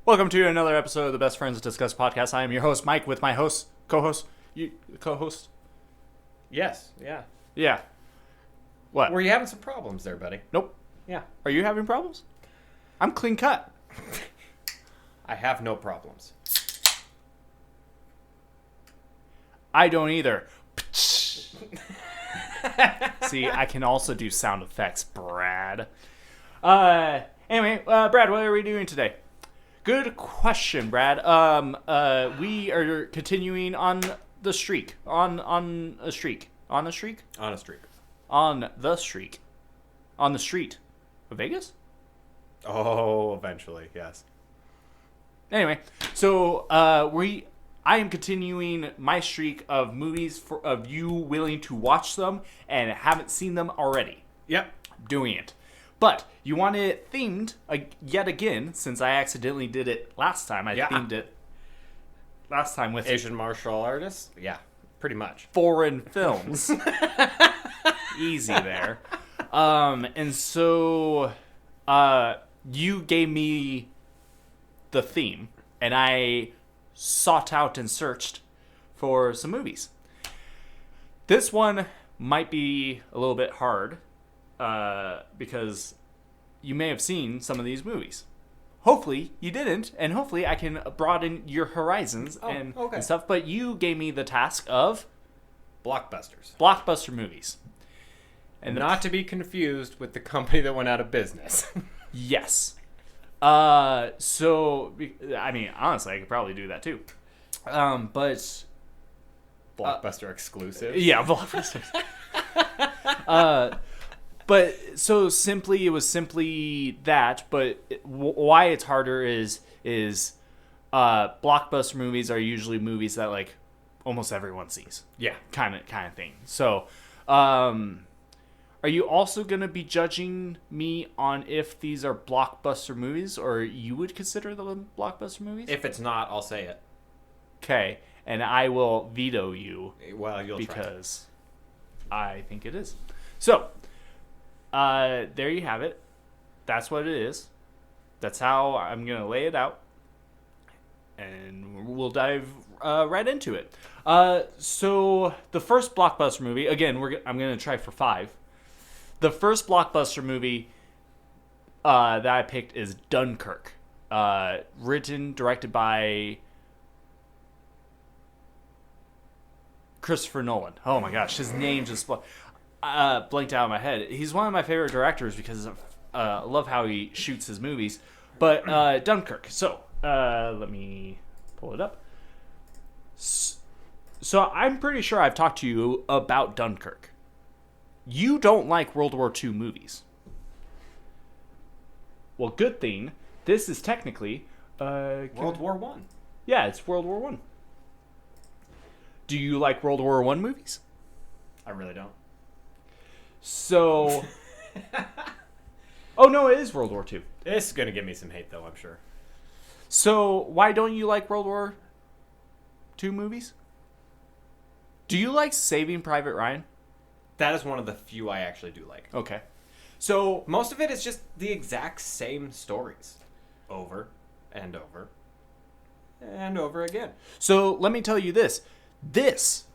Welcome to another episode of the Best Friends Discuss podcast. I am your host, Mike, with my co-host. You co-host? Yes, yeah. Yeah. What? Were you having some problems there, buddy? Nope. Yeah. Are you having problems? I'm clean cut. I have no problems. I don't either. See, I can also do sound effects, Brad. Anyway, Brad, what are we doing today? Good question, Brad. We are continuing on the streak. On a streak. On a streak? On a streak. On the streak. On the street. Of Vegas? Oh, eventually, yes. Anyway, so I am continuing my streak of movies of you willing to watch them and haven't seen them already. Yep. Doing it. But you want it themed yet again, since I accidentally did it last time. I themed it last time with Asian martial artists? Yeah, pretty much. foreign films. Easy there. And so you gave me the theme, and I sought out and searched for some movies. This one might be a little bit hard because you may have seen some of these movies. Hopefully you didn't, and hopefully I can broaden your horizons and stuff. But you gave me the task of blockbuster movies. And not to be confused with the company that went out of business. Yes. So, I mean, honestly, I could probably do that too. But... Blockbuster exclusive. Yeah, Blockbusters. But, so it was simply that, but why it's harder is blockbuster movies are usually movies that, like, almost everyone sees. Yeah. Kind of thing. So, are you also going to be judging me on if these are blockbuster movies, or you would consider them blockbuster movies? If it's not, I'll say it. Okay, and I will veto you. Well, you'll because I think it is. So, there you have it. That's what it is. That's how I'm going to lay it out. And we'll dive right into it. So, the first blockbuster movie, again, I'm going to try for 5. The first blockbuster movie that I picked is Dunkirk. Written, directed by Christopher Nolan. Oh my gosh, his name just blanked out of my head. He's one of my favorite directors because I love how he shoots his movies. But Dunkirk. So, let me pull it up. So, I'm pretty sure I've talked to you about Dunkirk. You don't like World War II movies. Well, good thing. This is technically... World War I. Yeah, it's World War I. Do you like World War I movies? I really don't. So... Oh, no, it is World War II. This is going to give me some hate, though, I'm sure. So, why don't you like World War II movies? Do you like Saving Private Ryan? That is one of the few I actually do like. Okay. So... Most of it is just the exact same stories. Over and over and over again. So, let me tell you this. This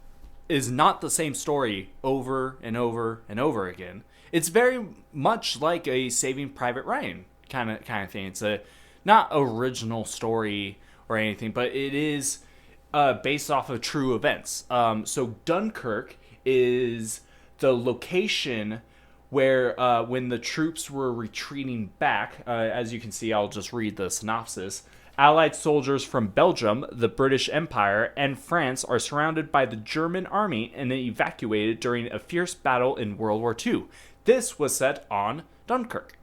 is not the same story over and over and over again. It's very much like a Saving Private Ryan kind of thing. It's a not original story or anything, but it is based off of true events. So, Dunkirk is the location where when the troops were retreating back, as you can see, I'll just read the synopsis. Allied soldiers from Belgium, the British Empire, and France are surrounded by the German army and evacuated during a fierce battle in World War II. This was set on Dunkirk,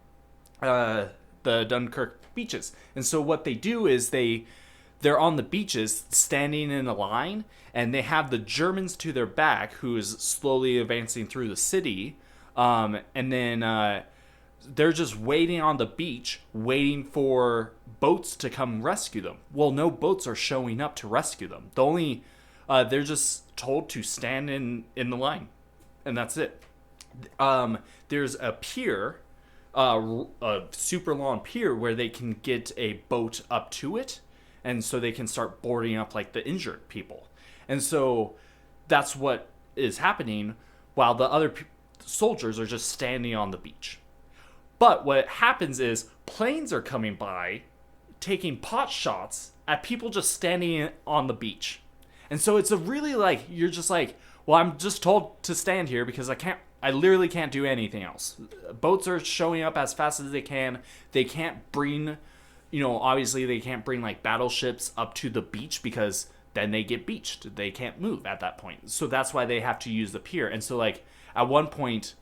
the Dunkirk beaches. And so what they do is they're on the beaches standing in a line, and they have the Germans to their back, who is slowly advancing through the city. And then they're just waiting on the beach, waiting for boats to come rescue them. Well, no boats are showing up to rescue them. They're just told to stand in the line, and that's it. There's a pier a super long pier where they can get a boat up to it, and so they can start boarding up like the injured people. And so that's what is happening while the other soldiers are just standing on the beach. But what happens is planes are coming by, taking pot shots at people just standing on the beach. And so it's a really like, you're just like, well, I'm just told to stand here because I literally can't do anything else. Boats are showing up as fast as they can. They can't bring, obviously they can't bring like battleships up to the beach because then they get beached. They can't move at that point. So that's why they have to use the pier. And so like at one point,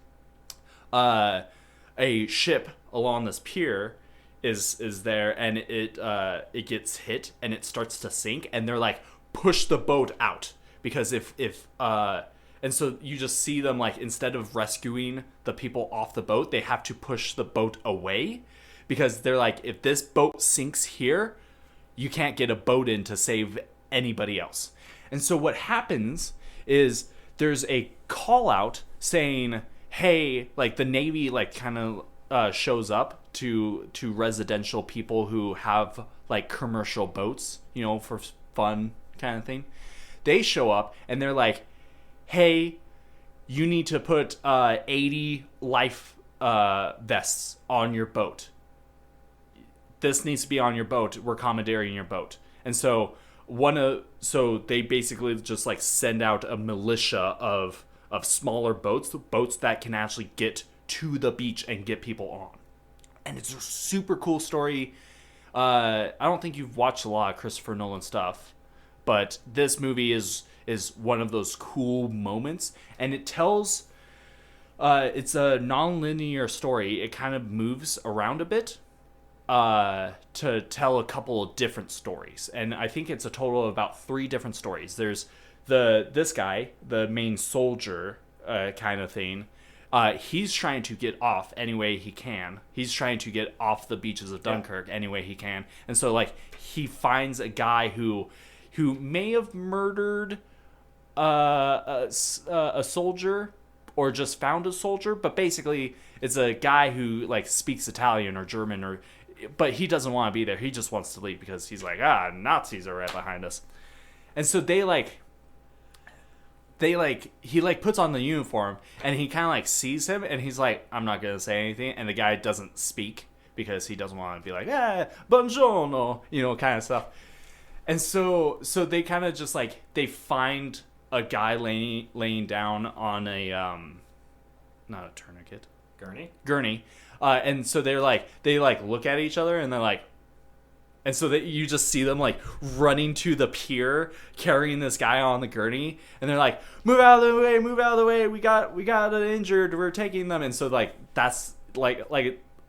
a ship along this pier is there, and it gets hit and it starts to sink, and they're like, push the boat out, because if and so you just see them like, instead of rescuing the people off the boat, they have to push the boat away, because they're like, if this boat sinks here, you can't get a boat in to save anybody else. And so what happens is there's a call out saying, hey, like the Navy like kind of shows up to residential people who have like commercial boats, for fun kind of thing. They show up and they're like, hey, you need to put 80 life vests on your boat. This needs to be on your boat. We're commandeering your boat. And so so they basically just like send out a militia of smaller boats that can actually get to the beach and get people on. And it's a super cool story. I don't think you've watched a lot of Christopher Nolan stuff, but this movie is one of those cool moments, and it tells it's a non-linear story. It kind of moves around a bit to tell a couple of different stories, and I think it's a total of about 3 different stories. There's this guy, the main soldier kind of thing. He's trying to get off any way he can. He's trying to get off the beaches of Dunkirk any way he can. And so like he finds a guy who may have murdered a soldier or just found a soldier, but basically it's a guy who like speaks Italian or German, but he doesn't want to be there. He just wants to leave because he's like, Nazis are right behind us. And so he like puts on the uniform and he kind of like sees him and he's like, I'm not gonna say anything, and the guy doesn't speak because he doesn't want to be like, buongiorno, kind of stuff. And so they kind of just like, they find a guy laying down on a not a tourniquet, gurney, and so they look at each other and they're like, and so that you just see them like running to the pier carrying this guy on the gurney, and they're like, move out of the way, we got an injured, we're taking them. And so like that's like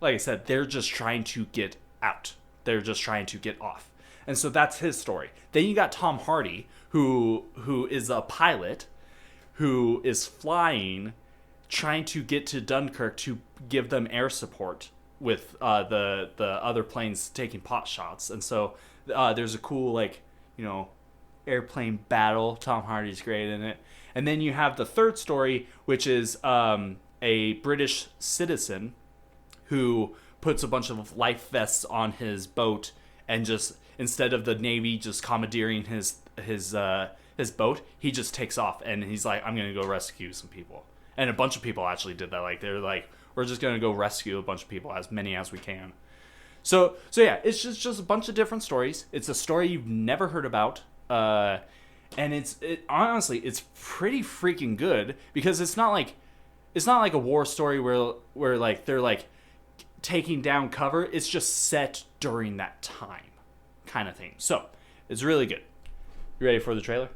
I said, they're just trying to get out, they're just trying to get off. And so that's his story. Then you got Tom Hardy, who is a pilot who is flying, trying to get to Dunkirk to give them air support with the other planes taking pot shots. And so there's a cool like, airplane battle. Tom Hardy's great in it. And then you have the third story, which is a British citizen who puts a bunch of life vests on his boat, and just, instead of the Navy just commandeering his boat, he just takes off and he's like, I'm gonna go rescue some people. And a bunch of people actually did that. Like, they're like, we're just gonna go rescue a bunch of people, as many as we can. So yeah, it's just a bunch of different stories. It's a story you've never heard about, and honestly, it's pretty freaking good, because it's not like a war story where like they're like taking down cover. It's just set during that time, kind of thing. So it's really good. You ready for the trailer?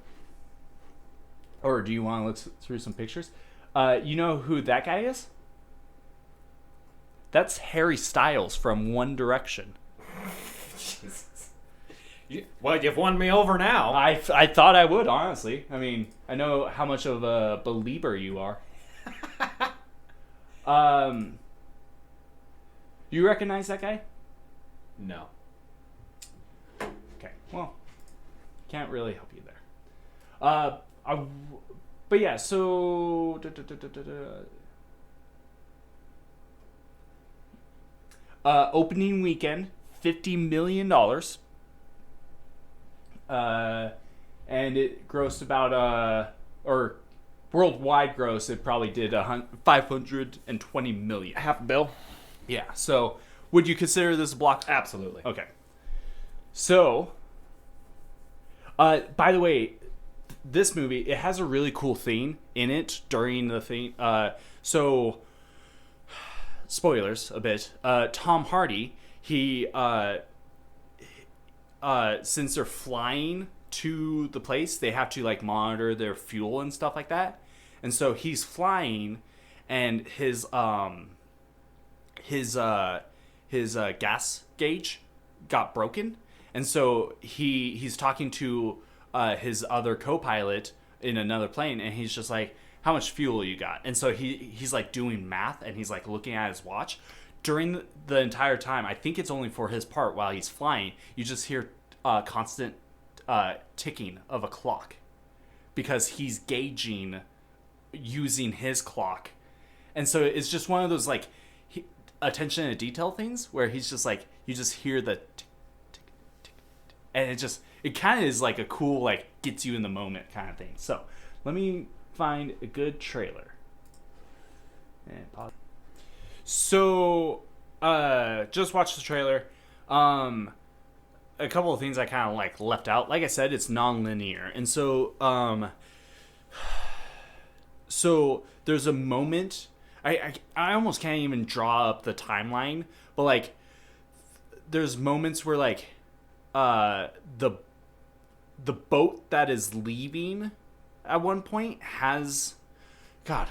Or do you want to look through some pictures? You know who that guy is? That's Harry Styles from One Direction. Jesus. You've won me over now. I thought I would, honestly. I mean, I know how much of a believer you are. You recognize that guy? No. Okay, well, can't really help you there. But yeah, so Opening weekend, $50 million. And it grossed about or worldwide gross, it probably did 520 million. Half a bill. Yeah. So, would you consider this a block? Absolutely. Okay. So, by the way, this movie, it has a really cool thing in it during the thing. So, spoilers a bit. Tom Hardy, he since they're flying to the place, they have to like monitor their fuel and stuff like that. And so he's flying, and his gas gauge got broken, and so he's talking to his other co-pilot in another plane, and he's just like, how much fuel you got? And so he's like doing math, and he's like looking at his watch. During the entire time, I think it's only for his part while he's flying, you just hear constant ticking of a clock, because he's gauging using his clock. And so it's just one of those like attention to detail things where he's just like, you just hear the tick, tick, tick, tick, and it kind of is like a cool, like, gets you in the moment kind of thing. So let me find a good trailer and pause. So just watch the trailer. A couple of things I kind of like left out. Like I said, it's non-linear, and so so there's a moment. I almost can't even draw up the timeline, but like there's moments where like the boat that is leaving at one point has, God,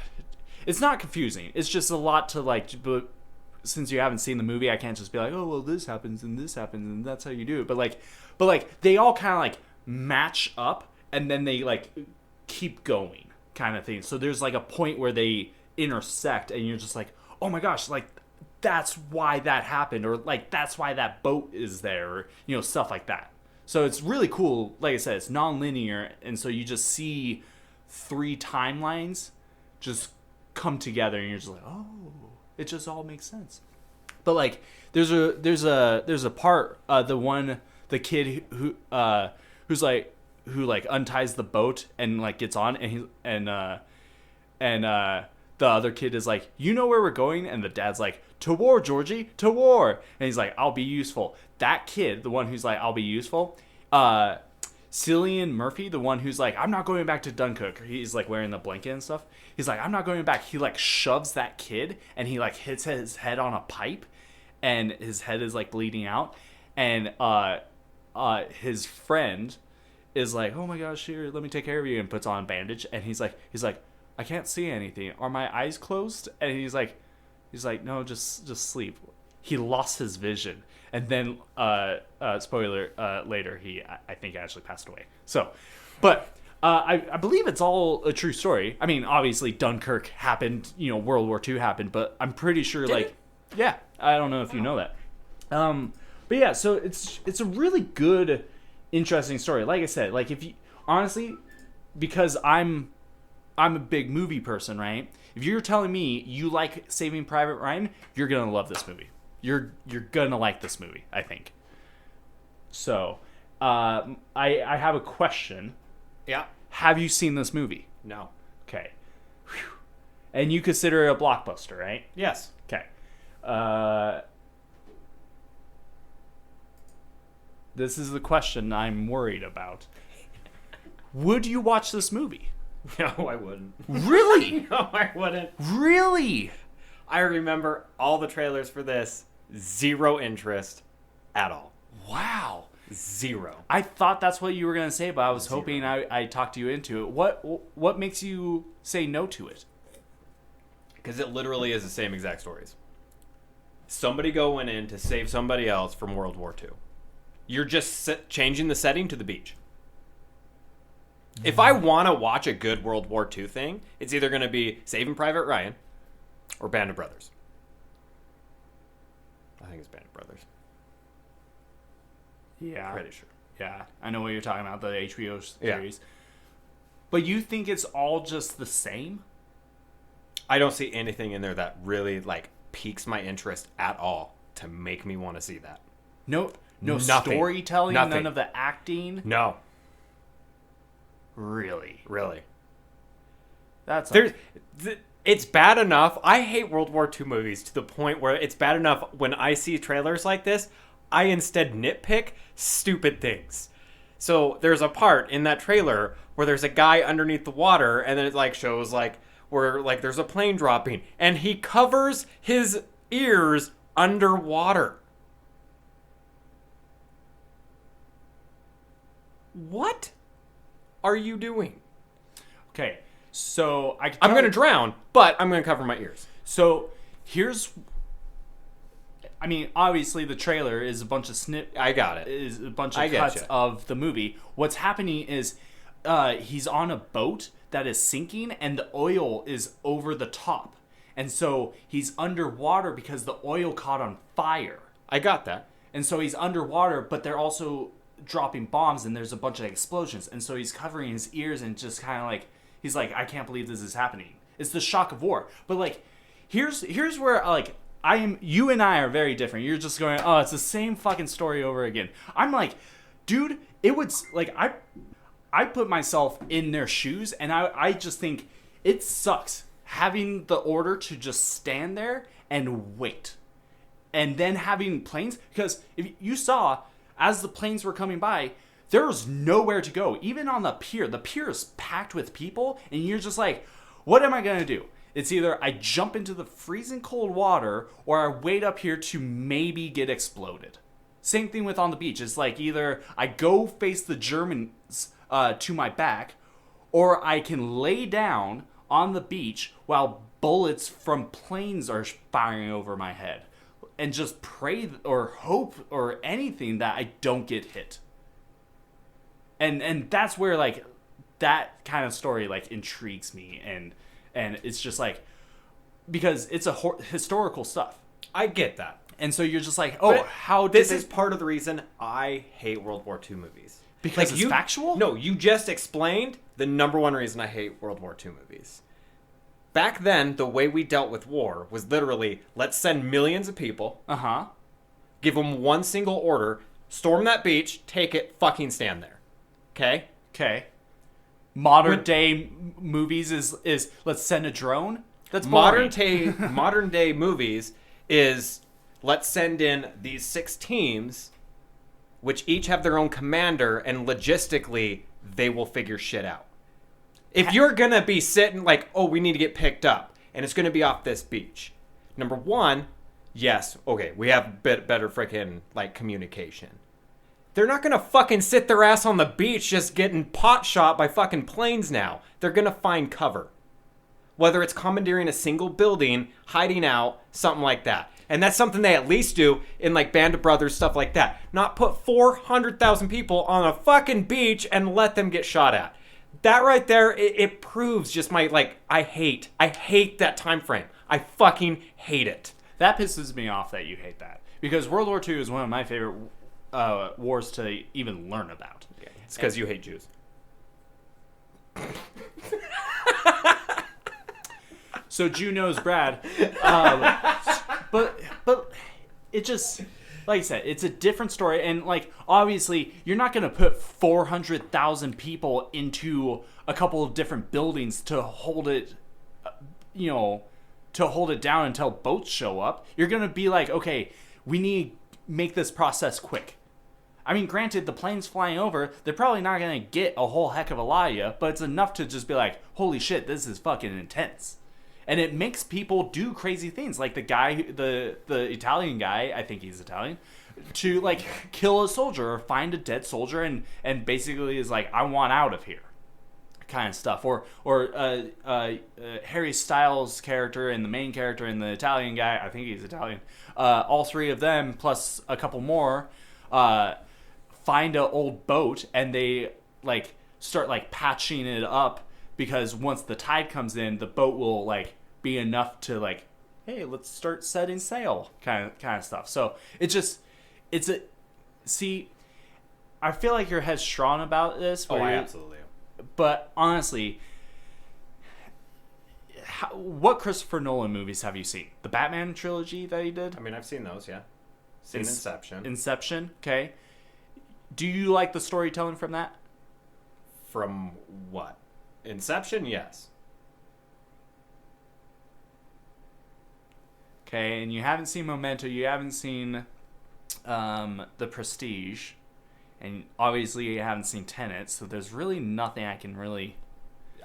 it's not confusing. It's just a lot to like. But since you haven't seen the movie, I can't just be like, oh well, this happens and that's how you do it. But like they all kind of like match up, and then they like keep going kind of thing. So there's like a point where they intersect, and you're just like, oh my gosh, like that's why that happened, or like that's why that boat is there, or, you know, stuff like that. So it's really cool. Like I said, it's non-linear, and so you just see 3 timelines just come together, and you're just like, oh, it just all makes sense. But like there's a part, the kid who unties the boat and like gets on, and the other kid is like, you know where we're going? And the dad's like, to war, Georgie, to war. And he's like, I'll be useful. That kid, the one who's like, I'll be useful, Cillian Murphy, the one who's like, I'm not going back to Dunkirk. He's like wearing the blanket and stuff. He's like, I'm not going back. He like shoves that kid, and he like hits his head on a pipe, and his head is like bleeding out. And his friend is like, oh my gosh, here, let me take care of you, and puts on a bandage. And he's like, I can't see anything. Are my eyes closed? And he's like, no, just sleep. He lost his vision, and then spoiler, later I think actually passed away. So, but I believe it's all a true story. I mean, obviously Dunkirk happened, you know, World War II happened, but I'm pretty sure yeah, I don't know if you know that. But yeah, so it's a really good, interesting story. Like I said, like if you honestly, because I'm a big movie person, right? If you're telling me you like Saving Private Ryan, you're gonna love this movie. You're gonna like this movie, I think. So, I have a question. Yeah. Have you seen this movie? No. Okay. Whew. And you consider it a blockbuster, right? Yes. Okay. This is the question I'm worried about. Would you watch this movie? No, I wouldn't. Really? No, I wouldn't. Really? I remember all the trailers for this. 0 interest at all. Wow. 0. I thought that's what you were going to say, but I was 0. hoping I talked you into it. What makes you say no to it? Because it literally is the same exact stories. Somebody going in to save somebody else from World War II. You're just changing the setting to the beach. If I want to watch a good World War II thing, it's either going to be Saving Private Ryan or Band of Brothers. I think it's Band of Brothers. Yeah. Pretty sure. Yeah. I know what you're talking about, the HBO series. Yeah. But you think it's all just the same? I don't see anything in there that really like piques my interest at all. to make me want to see that. No Nothing. storytelling, Nothing. none of the acting. No, Really, really. that's It's bad enough. I hate World War II movies to the point where it's bad enough when I see trailers like this, I instead nitpick stupid things. So there's a part in that trailer where there's a guy underneath the water, and then it like shows like where like there's a plane dropping, and he covers his ears underwater. What are you doing? okay. So I'm going to drown, but I'm going to cover my ears. So here's, I mean, obviously the trailer is a bunch of I got it. is a bunch I of getcha. cuts of the movie. What's happening is he's on a boat that is sinking, and the oil is over the top, and so he's underwater because the oil caught on fire, I got that. and so he's underwater, but they're also dropping bombs, and there's a bunch of explosions, and so he's covering his ears and just kind of like. He's like, I can't believe this is happening. It's the shock of war. But like, here's where like you and I are very different. You're just going, oh, it's the same fucking story over again. I'm like, dude, it would like I put myself in their shoes, and I just think it sucks having the order to just stand there and wait, and then having planes, because if you saw as the planes were coming by. There's nowhere to go. Even on the pier is packed with people, and you're just like, what am I going to do? It's either I jump into the freezing cold water, or I wait up here to maybe get exploded. Same thing with on the beach. It's like either I go face the Germans to my back, or I can lay down on the beach while bullets from planes are firing over my head, and just pray or hope or anything that I don't get hit. And that's where like that kind of story like intrigues me, and it's just like, because it's a historical stuff, I get that. and so you're just like, oh, But how did this they, is part of the reason I hate World War II movies. because it's factual? No, you just explained the number one reason I hate World War II movies. Back then, the way we dealt with war was literally, let's send millions of people, give them one single order, storm that beach, take it, fucking stand there. Okay? Okay. Modern day movies is let's send a drone. That's boring. Modern day movies is let's send in these 6 teams, which each have their own commander, and logistically they will figure shit out. If you're gonna be sitting like, oh, we need to get picked up, and it's gonna be off this beach. Number one, yes, okay, we have better freaking like communication. They're not gonna fucking sit their ass on the beach just getting pot shot by fucking planes now. They're gonna find cover. Whether it's commandeering a single building, hiding out, something like that. And that's something they at least do in like Band of Brothers, stuff like that. Not put 400,000 people on a fucking beach and let them get shot at. That right there, it proves just my, like, I hate that time frame. I fucking hate it. That pisses me off that you hate that, because World War II is one of my favorite wars to even learn about. It's because you hate Jews. So Jew knows Brad, but it just, like I said, it's a different story, and like obviously you're not gonna put 400,000 people into a couple of different buildings to hold it, to hold it down until boats show up. You're gonna be like, okay, we need to make this process quick. I mean, granted, the plane's flying over, they're probably not gonna get a whole heck of a lot of you, but it's enough to just be like, holy shit, this is fucking intense. And it makes people do crazy things, like the guy, the Italian guy, I think he's Italian, to like kill a soldier or find a dead soldier and basically is like, I want out of here, kind of stuff. Or Harry Styles' character and the main character and the Italian guy, I think he's Italian, all 3 of them plus a couple more find an old boat, and they like start like patching it up, because once the tide comes in, the boat will like be enough to like, hey, let's start setting sail, kind of stuff. So I feel like you're headstrong about this. Oh, I absolutely am. But honestly, what Christopher Nolan movies have you seen? The Batman trilogy that he did? I mean, I've seen those, yeah. Seen Inception. Inception, okay. Do you like the storytelling from that? From what? Inception, yes. Okay, and you haven't seen Memento, you haven't seen The Prestige, and obviously you haven't seen Tenet, so there's really nothing I can really...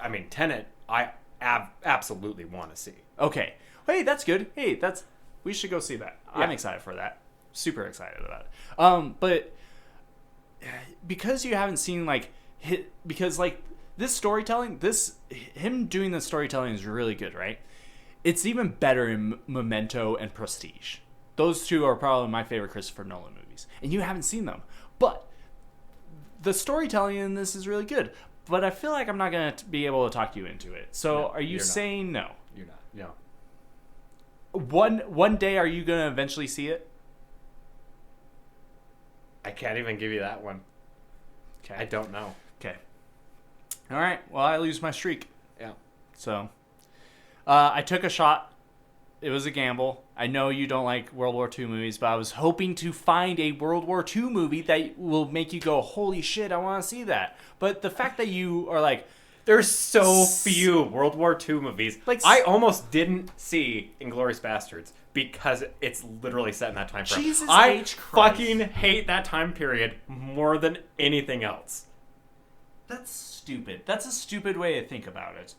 I mean, Tenet, I absolutely want to see. Okay. Hey, that's good. Hey, we should go see that. Yeah. I'm excited for that. Super excited about it. But because you haven't seen because this storytelling, him doing the storytelling is really good, right? It's even better in Memento and Prestige. Those two are probably my favorite Christopher Nolan movies, and you haven't seen them. But the storytelling in this is really good. But I feel like I'm not gonna be able to talk you into it. So, are you saying no? You're not. No. One day, are you gonna eventually see it? I can't even give you that one. Okay. I don't know. Okay. All right. Well, I lose my streak. Yeah. So, I took a shot. It was a gamble. I know you don't like World War II movies, but I was hoping to find a World War II movie that will make you go, holy shit, I want to see that. But the fact that you are like... There's so few World War II movies. I almost didn't see Inglourious Bastards because it's literally set in that time frame. Jesus I H. Christ. fucking hate that time period more than anything else. That's stupid. That's a stupid way to think about it.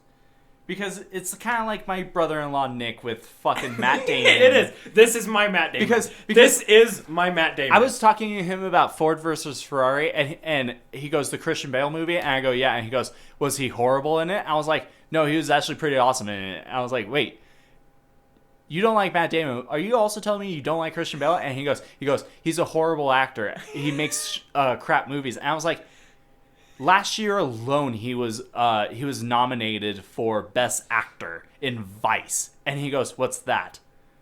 Because it's kind of like my brother-in-law Nick with fucking Matt Damon. It is. This is my Matt Damon. Because this is my Matt Damon. I was talking to him about Ford versus Ferrari, and he goes, the Christian Bale movie, and I go, yeah, and he goes, was he horrible in it? I was like, no, he was actually pretty awesome in it. I was like, wait, you don't like Matt Damon? Are you also telling me you don't like Christian Bale? And he goes, he's a horrible actor. He makes crap movies. And I was like, last year alone, he was nominated for Best Actor in Vice. And he goes, what's that?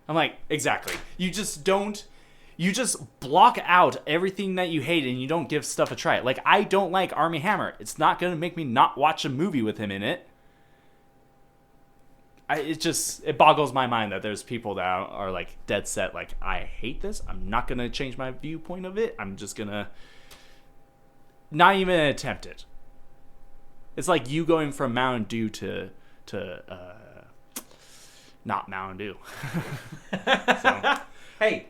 I'm like, exactly. You just block out everything that you hate and you don't give stuff a try. Like, I don't like Armie Hammer. It's not going to make me not watch a movie with him in it. It boggles my mind that there's people that are like dead set, like, I hate this. I'm not going to change my viewpoint of it. I'm just going to not even attempt it. It's like you going from Mountain Dew to not Mountain Dew. So. Hey.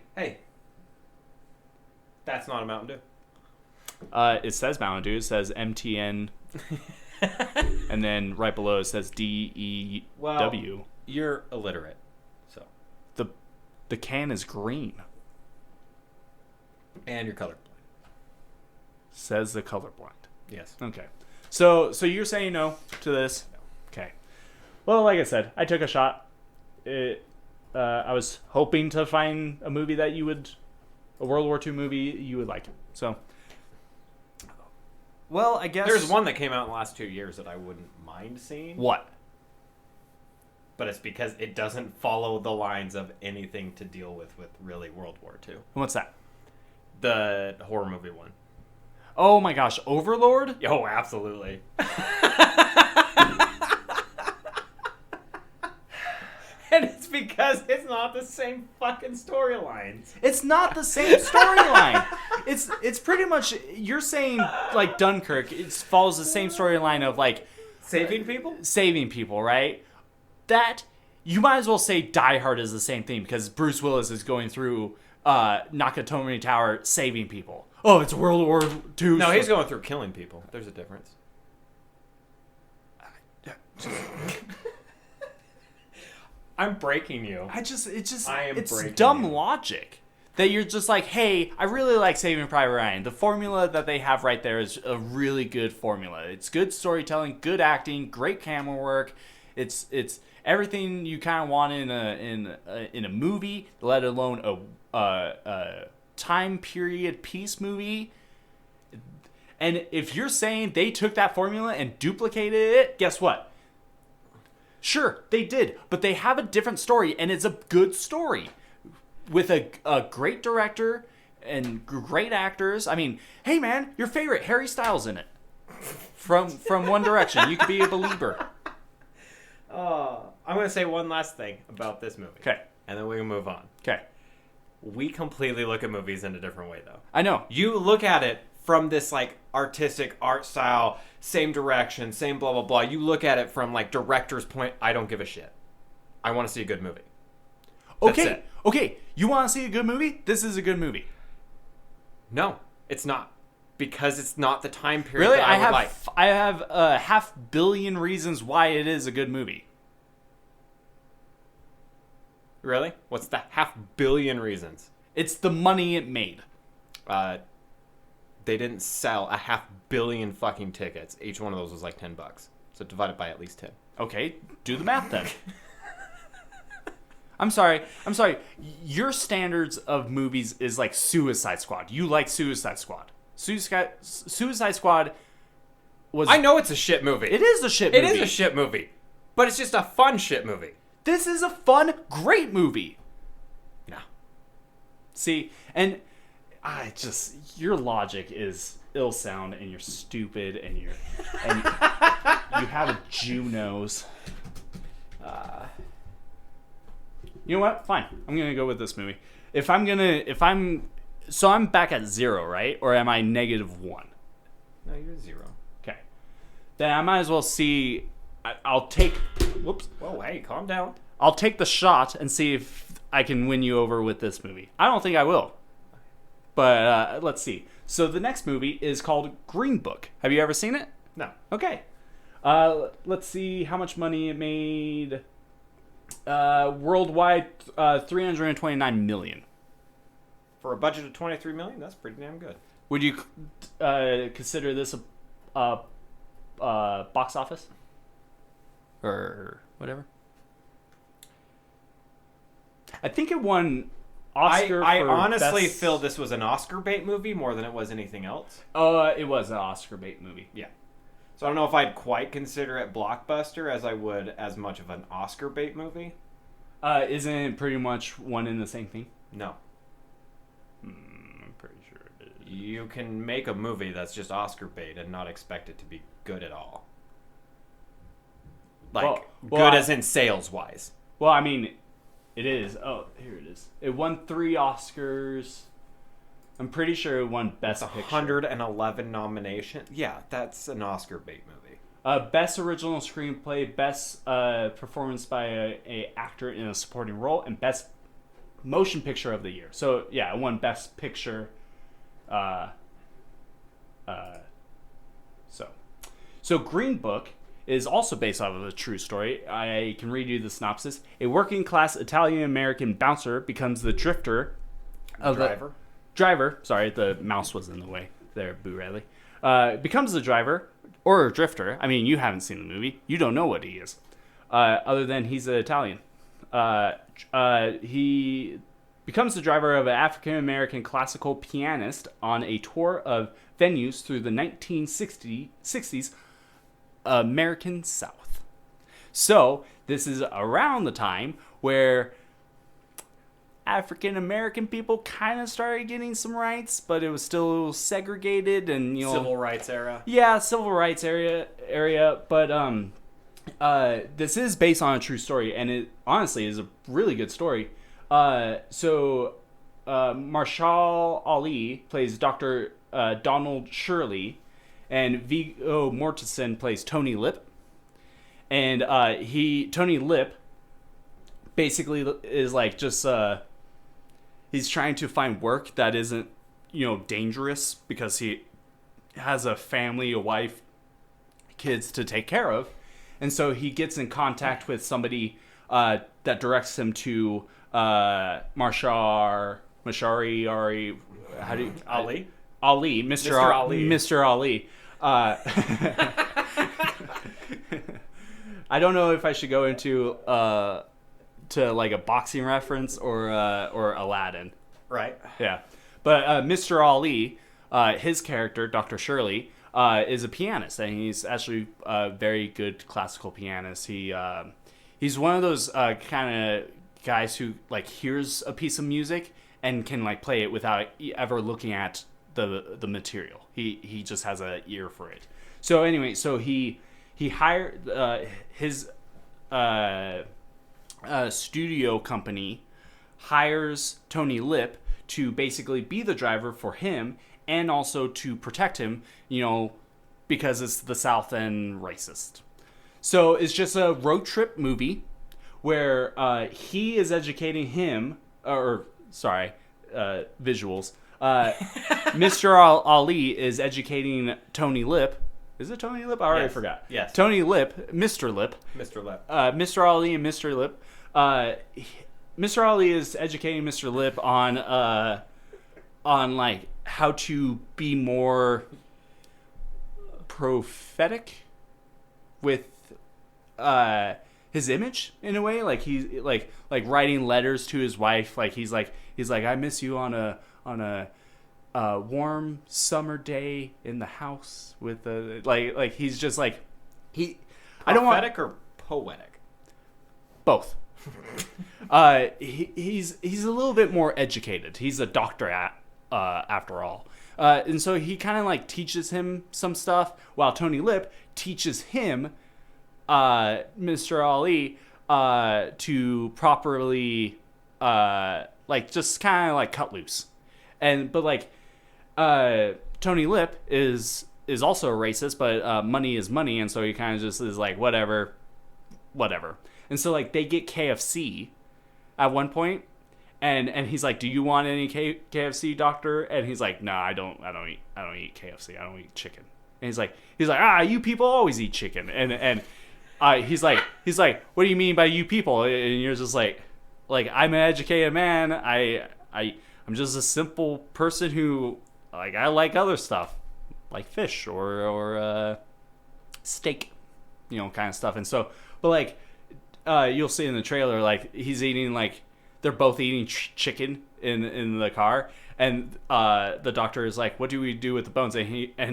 That's not a Mountain Dew. It says Mountain Dew. It says MTN. And then right below it says DEW. Well, you're illiterate. So the can is green. And you're colorblind. Says the colorblind. Yes. Okay. So you're saying no to this? No. Okay. Well, like I said, I took a shot. I was hoping to find a movie that a World War II movie you would like. So, well, I guess there's one that came out in the last 2 years that I wouldn't mind seeing. What? But it's because it doesn't follow the lines of anything to deal with really World War II. What's that? The horror movie one. Oh my gosh, Overlord? Oh, absolutely. And it's because it's not the same fucking storylines. It's not the same storyline. It's pretty much, you're saying like Dunkirk, it follows the same storyline of like saving people, right? That you might as well say Die Hard is the same thing because Bruce Willis is going through Nakatomi Tower saving people. Oh, it's World War II. No, he's going through killing people. There's a difference. I'm breaking you. It's dumb logic that you're just like, hey, I really like Saving Private Ryan. The formula that they have right there is a really good formula. It's good storytelling, good acting, great camera work. It's everything you kind of want in a movie, let alone a time period piece movie. And if you're saying they took that formula and duplicated it, guess what? Sure, they did, but they have a different story, and it's a good story with a great director and great actors. I mean, hey man, your favorite Harry Styles in it from One Direction. You could be a believer. I'm gonna say one last thing about this movie. Okay, and then we can move on. Okay. We completely look at movies in a different way, though. I know. You look at it from this, like, artistic art style, same direction, same blah, blah, blah. You look at it from, like, director's point. I don't give a shit. I want to see a good movie. That's Okay. it. Okay. You want to see a good movie? This is a good movie. No, it's not. Because it's not the time period Really? that I would like. I have a 500 million reasons why it is a good movie. Really? What's the 500 million reasons? It's the money it made. They didn't sell 500 million fucking tickets. Each one of those was like $10. So divide it by at least 10. Okay, do the math then. I'm sorry. Your standards of movies is like Suicide Squad. You like Suicide Squad. Suicide Squad was... I know it's a shit movie. It is a shit movie. It is a shit movie. But it's just a fun shit movie. This is a fun, great movie. No. See, and your logic is ill sound, and you're stupid, and you have a Jew nose. You know what? Fine. I'm gonna go with this movie. So I'm back at 0, right? Or am I -1? No, you're 0. Okay. Then I might as well see. I'll take. Whoops. Whoa, hey, calm down. I'll take the shot and see if I can win you over with this movie. I don't think I will. But let's see. So the next movie is called Green Book. Have you ever seen it? No. Okay. Let's see how much money it made. Worldwide, 329 million. For a budget of 23 million, that's pretty damn good. Would you consider this a box office? Or whatever? I think it won Oscar I for honestly best... feel this was an Oscar bait movie more than it was anything else. It was an Oscar bait movie. Yeah. So I don't know if I'd quite consider it blockbuster as I would as much of an Oscar bait movie. Isn't it pretty much one and the same thing? No. I'm pretty sure it is. You can make a movie that's just Oscar bait and not expect it to be good at all. Like, good as in sales-wise. Well, I mean, it is. Oh, here it is. It won 3 Oscars. I'm pretty sure it won Best Picture. 111 nominations. Yeah, that's an Oscar bait movie. Best Original Screenplay, Best Performance by a actor in a supporting role, and Best Motion Picture of the Year. So, yeah, it won Best Picture. So Green Book is also based off of a true story. I can read you the synopsis. A working-class Italian-American bouncer becomes the driver. Sorry, the mouse was in the way there, Boo Radley. Becomes the driver, or a drifter. I mean, you haven't seen the movie. You don't know what he is. Other than he's an Italian. He becomes the driver of an African-American classical pianist on a tour of venues through the 1960s American South. So, this is around the time where African American people kind of started getting some rights, but it was still segregated and Civil rights era. Yeah, civil rights area. But this is based on a true story, and it honestly is a really good story. So Marshall Ali plays Dr. Donald Shirley, and Viggo Mortensen plays Tony Lip. And Tony Lip basically is like just he's trying to find work that isn't dangerous because he has a family, a wife, kids to take care of, and so he gets in contact with somebody that directs him to Mashari Ari. How do you Ali? Ali, Mr. Ali. Mr. Ali. I don't know if I should go into to like a boxing reference or Aladdin. Right. Yeah. But Mr. Ali, his character, Dr. Shirley, is a pianist, and he's actually a very good classical pianist. He's one of those kind of guys who like hears a piece of music and can like play it without ever looking at the material. He just has an ear for it. So anyway, he hired his studio company hires Tony Lip to basically be the driver for him and also to protect him, because it's the South and racist. So it's just a road trip movie where he is educating him, visuals. Mr. Ali is educating Tony Lip. Is it Tony Lip? I already forgot. Yes. Tony Lip, Mr. Lip. Mr. Lip. Mr. Ali and Mr. Lip. Mr. Ali is educating Mr. Lip on like how to be more prophetic with his image in a way. Like he's like writing letters to his wife. Like he's like I miss you on a warm summer day in the house with the like he's just like he. Prophetic, I don't want or poetic. Both. He's a little bit more educated. He's a doctor after all. And so he kind of like teaches him some stuff while Tony Lip teaches him, Mr. Ali, to properly, like just kind of like cut loose. But Tony Lip is also a racist, but money is money. And so he kind of just is like, whatever. And so like they get KFC at one point, and he's like, "Do you want any KFC, doctor?" And he's like, "No, I don't eat KFC. I don't eat chicken." And he's like, you people always eat chicken. And he's like, "What do you mean by you people?" And you're just like I'm an educated man. I'm just a simple person who I like other stuff, like fish or steak, kind of stuff. And so, but you'll see in the trailer, like he's eating, like they're both eating chicken in the car, and the doctor is like, "What do we do with the bones?" And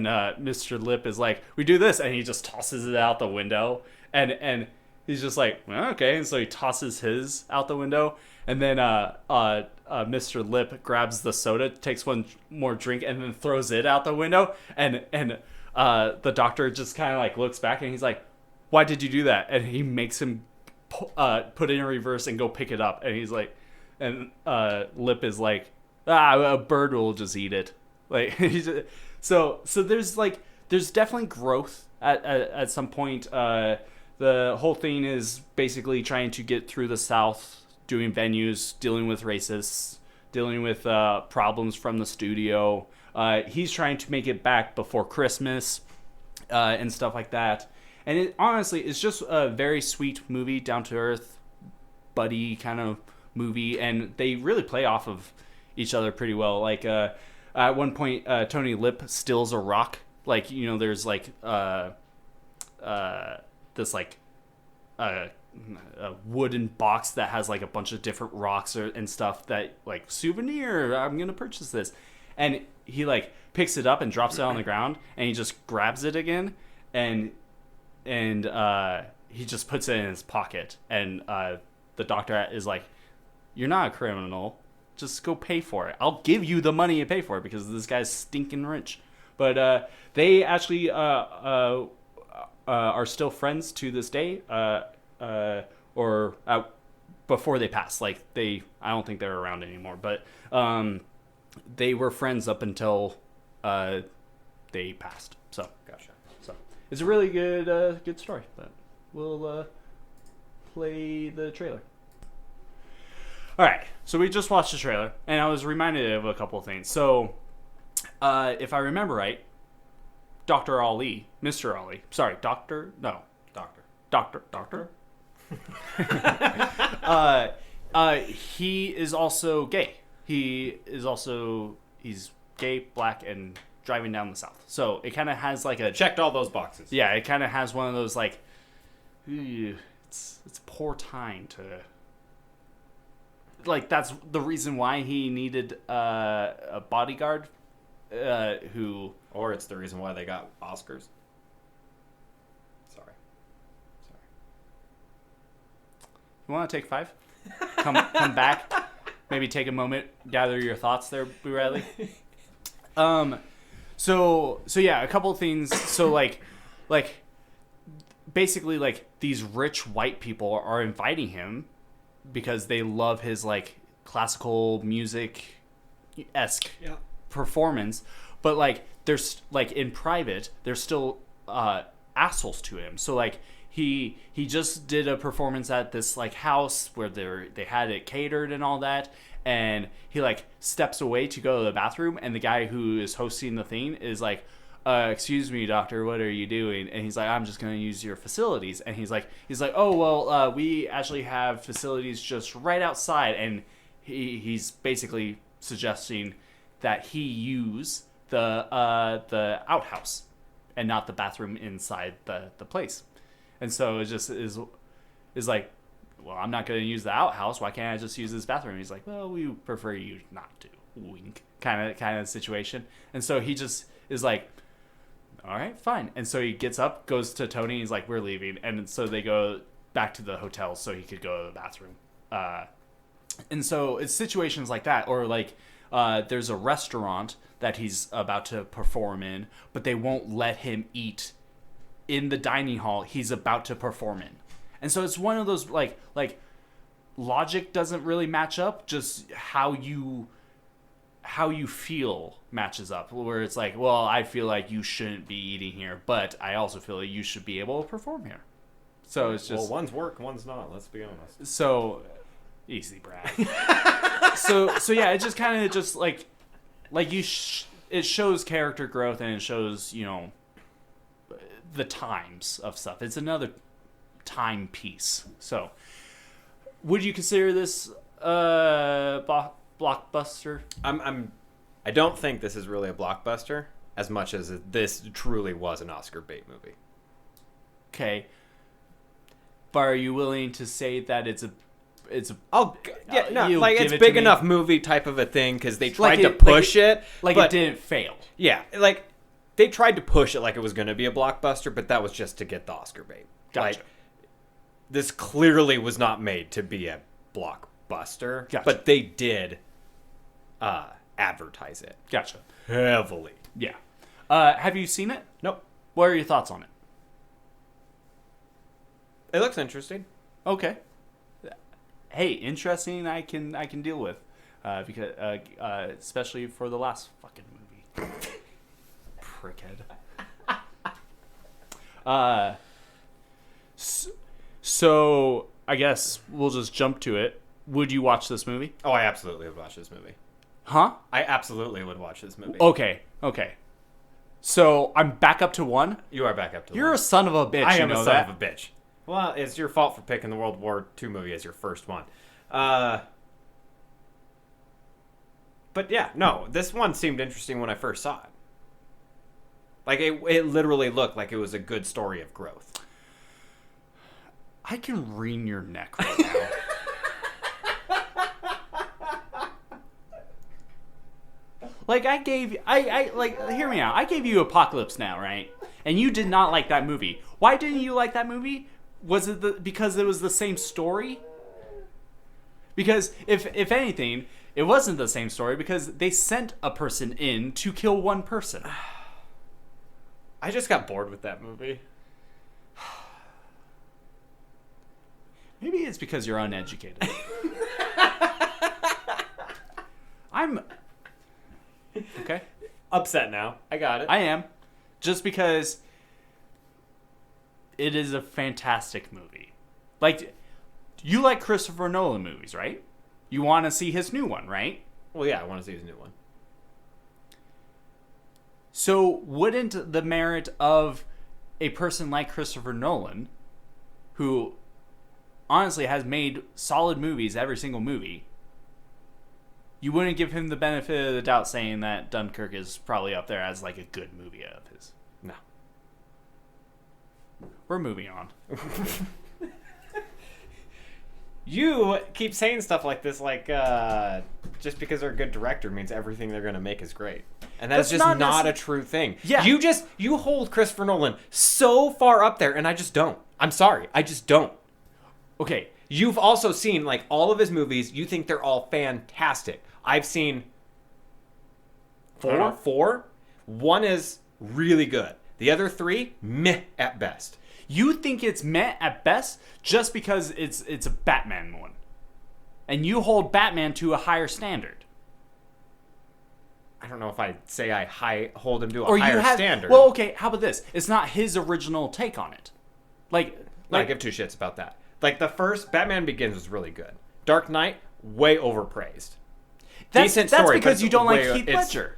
Mr. Lip is like, "We do this," and he just tosses it out the window, and he's just like, well, "Okay," and so he tosses his out the window, and then Mr. Lip grabs the soda, takes one more drink, and then throws it out the window, and the doctor just kind of like looks back, and he's like, "Why did you do that?" And he makes him put it in reverse and go pick it up, and he's like, and Lip is like, a bird will just eat it. Like so there's definitely growth at some point. The whole thing is basically trying to get through the South, doing venues, dealing with racists, dealing with problems from the studio. He's trying to make it back before Christmas and stuff like that. And it honestly, it's just a very sweet movie, down to earth, buddy kind of movie, and they really play off of each other pretty well. Like at one point, Tony Lip steals a rock. Like there's like this like a wooden box that has like a bunch of different rocks and stuff that like souvenir. I'm gonna purchase this, and he like picks it up and drops it on the ground, and he just grabs it again, and he just puts it in his pocket, and the doctor is like, "You're not a criminal. Just go pay for it. I'll give you the money to pay for it because this guy's stinking rich." But they actually are still friends to this day, before they pass. Like I don't think they're around anymore, but they were friends up until they passed. So gotcha. So it's a really good story. But we'll play the trailer. All right, so we just watched the trailer, and I was reminded of a couple of things. So, if I remember right, Dr. Ali, Mr. Ali, sorry, Doctor, no, Doctor. He is also gay. He's gay, black, and driving down the South. So it kind of has like a checked all those boxes. Yeah, it kind of has one of those like, it's poor time to. Like that's the reason why he needed a bodyguard, who. Or it's the reason why they got Oscars. Sorry. You want to take 5? Come back. Maybe take a moment, gather your thoughts there, Boo Radley. So yeah, a couple of things. So like basically like these rich white people are inviting him because they love his like classical music esque Yeah. performance, but like there's like in private there's still assholes to him. So like he just did a performance at this like house where they had it catered and all that, and he like steps away to go to the bathroom, and the guy who is hosting the thing is like, excuse me, doctor, what are you doing? And he's like, I'm just going to use your facilities. And he's like, oh, well, we actually have facilities just right outside. And he's basically suggesting that he use the outhouse and not the bathroom inside the place. And so it just is like, well, I'm not going to use the outhouse. Why can't I just use this bathroom? And he's like, well, we prefer you not to. Wink. Kind of situation. And so he just is like, all right, fine. And so he gets up, goes to Tony, and he's like, we're leaving. And so they go back to the hotel so he could go to the bathroom. And so it's situations like that. Or like there's a restaurant that he's about to perform in, but they won't let him eat in the dining hall he's about to perform in. And so it's one of those, like logic doesn't really match up, just how you feel matches up, where it's like, well, I feel like you shouldn't be eating here, but I also feel like you should be able to perform here. So it's just... Well, one's work, one's not, let's be honest. So, easy, Brad. so yeah, it just kind of just like it shows character growth, and it shows, you know, the times of stuff. It's another time piece. So, would you consider this blockbuster? I don't think this is really a blockbuster as much as this truly was an Oscar bait movie. Okay, but are you willing to say that it's a Oh yeah, no, you like give it's it big to me? enough movie type of a thing because they tried to Like push it, like but it didn't fail. yeah, like they tried to push it like it was going to be a blockbuster, but that was just to get the Oscar bait. Gotcha. Like, this clearly was not made to be a blockbuster, Gotcha. but they did advertise it Gotcha. heavily. Yeah. Have you seen it? Nope. What are your thoughts on it? It looks interesting. Okay. Hey, interesting. I can deal with, because especially for the last fucking movie. Prickhead. So I guess we'll just jump to it. Would you watch this movie? Oh, I absolutely would watch this movie. Huh? I absolutely would watch this movie. Okay. So I'm back up to one. You are back up to You're one. a son of a bitch. I you am know a son that? of a bitch. Well, it's your fault for picking the World War II movie as your first one. But yeah, no, this one seemed interesting when I first saw it. Like, it literally looked like it was a good story of growth. I can wring your neck right now. Like hear me out. I gave you Apocalypse Now, right? And you did not like that movie. Why didn't you like that movie? Was it because it was the same story? Because if anything, it wasn't the same story because they sent a person in to kill one person. I just got bored with that movie. Maybe it's because you're uneducated. I'm okay. Upset now. I got it. I am. Just because it is a fantastic movie. Like, you like Christopher Nolan movies, right? You want to see his new one, right? Well, yeah, I want to see his new one. So wouldn't the merit of a person like Christopher Nolan, who honestly has made solid movies every single movie, you wouldn't give him the benefit of the doubt saying that Dunkirk is probably up there as like a good movie of his? No. We're moving on. You keep saying stuff like this, like, just because they're a good director means everything they're going to make is great. And that's just not a true thing. Yeah. You hold Christopher Nolan so far up there, and I just don't. I'm sorry. I just don't. Okay. You've also seen, like, all of his movies. You think they're all fantastic. I've seen four. One is really good. The other three, meh at best. You think it's meh at best just because it's a Batman one. and you hold Batman to a higher standard. I don't know if I'd say hold him to a Or higher you have, standard. Well, okay, how about this? It's not his original take on it. I give two shits about that. Like, the first Batman Begins was really good. Dark Knight, way overpraised. Decent that's story, because but you don't like way- Heath it's- Ledger.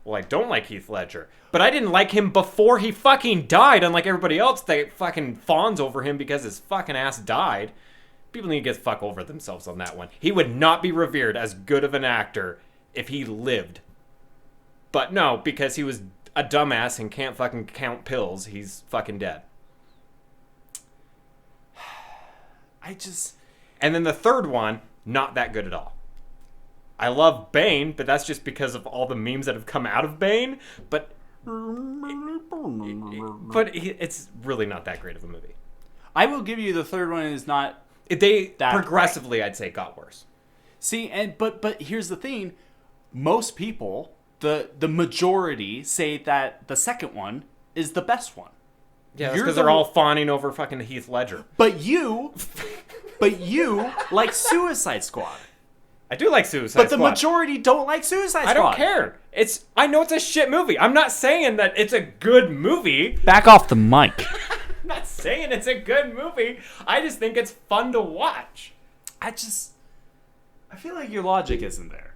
Well, I don't like Heath Ledger. But I didn't like him before he fucking died, unlike everybody else that fucking fawns over him because his fucking ass died. People need to get the fuck over themselves on that one. He would not be revered as good of an actor if he lived. But no, because he was a dumbass and can't fucking count pills, he's fucking dead. And then the third one, not that good at all. I love Bane, but that's just because of all the memes that have come out of Bane. But it's really not that great of a movie. I will give you the third one is not They that progressively, I'd say, got worse. See, but here's the thing: most people, the majority, say that the second one is the best one. Yeah, that's You're because the- they're all fawning over fucking Heath Ledger. But you like Suicide Squad. I do like Suicide But the Squad. majority don't like Suicide Squad. I don't care. I know it's a shit movie. I'm not saying that it's a good movie. Back off the mic. I'm not saying it's a good movie. I just think it's fun to watch. I feel like your logic isn't there.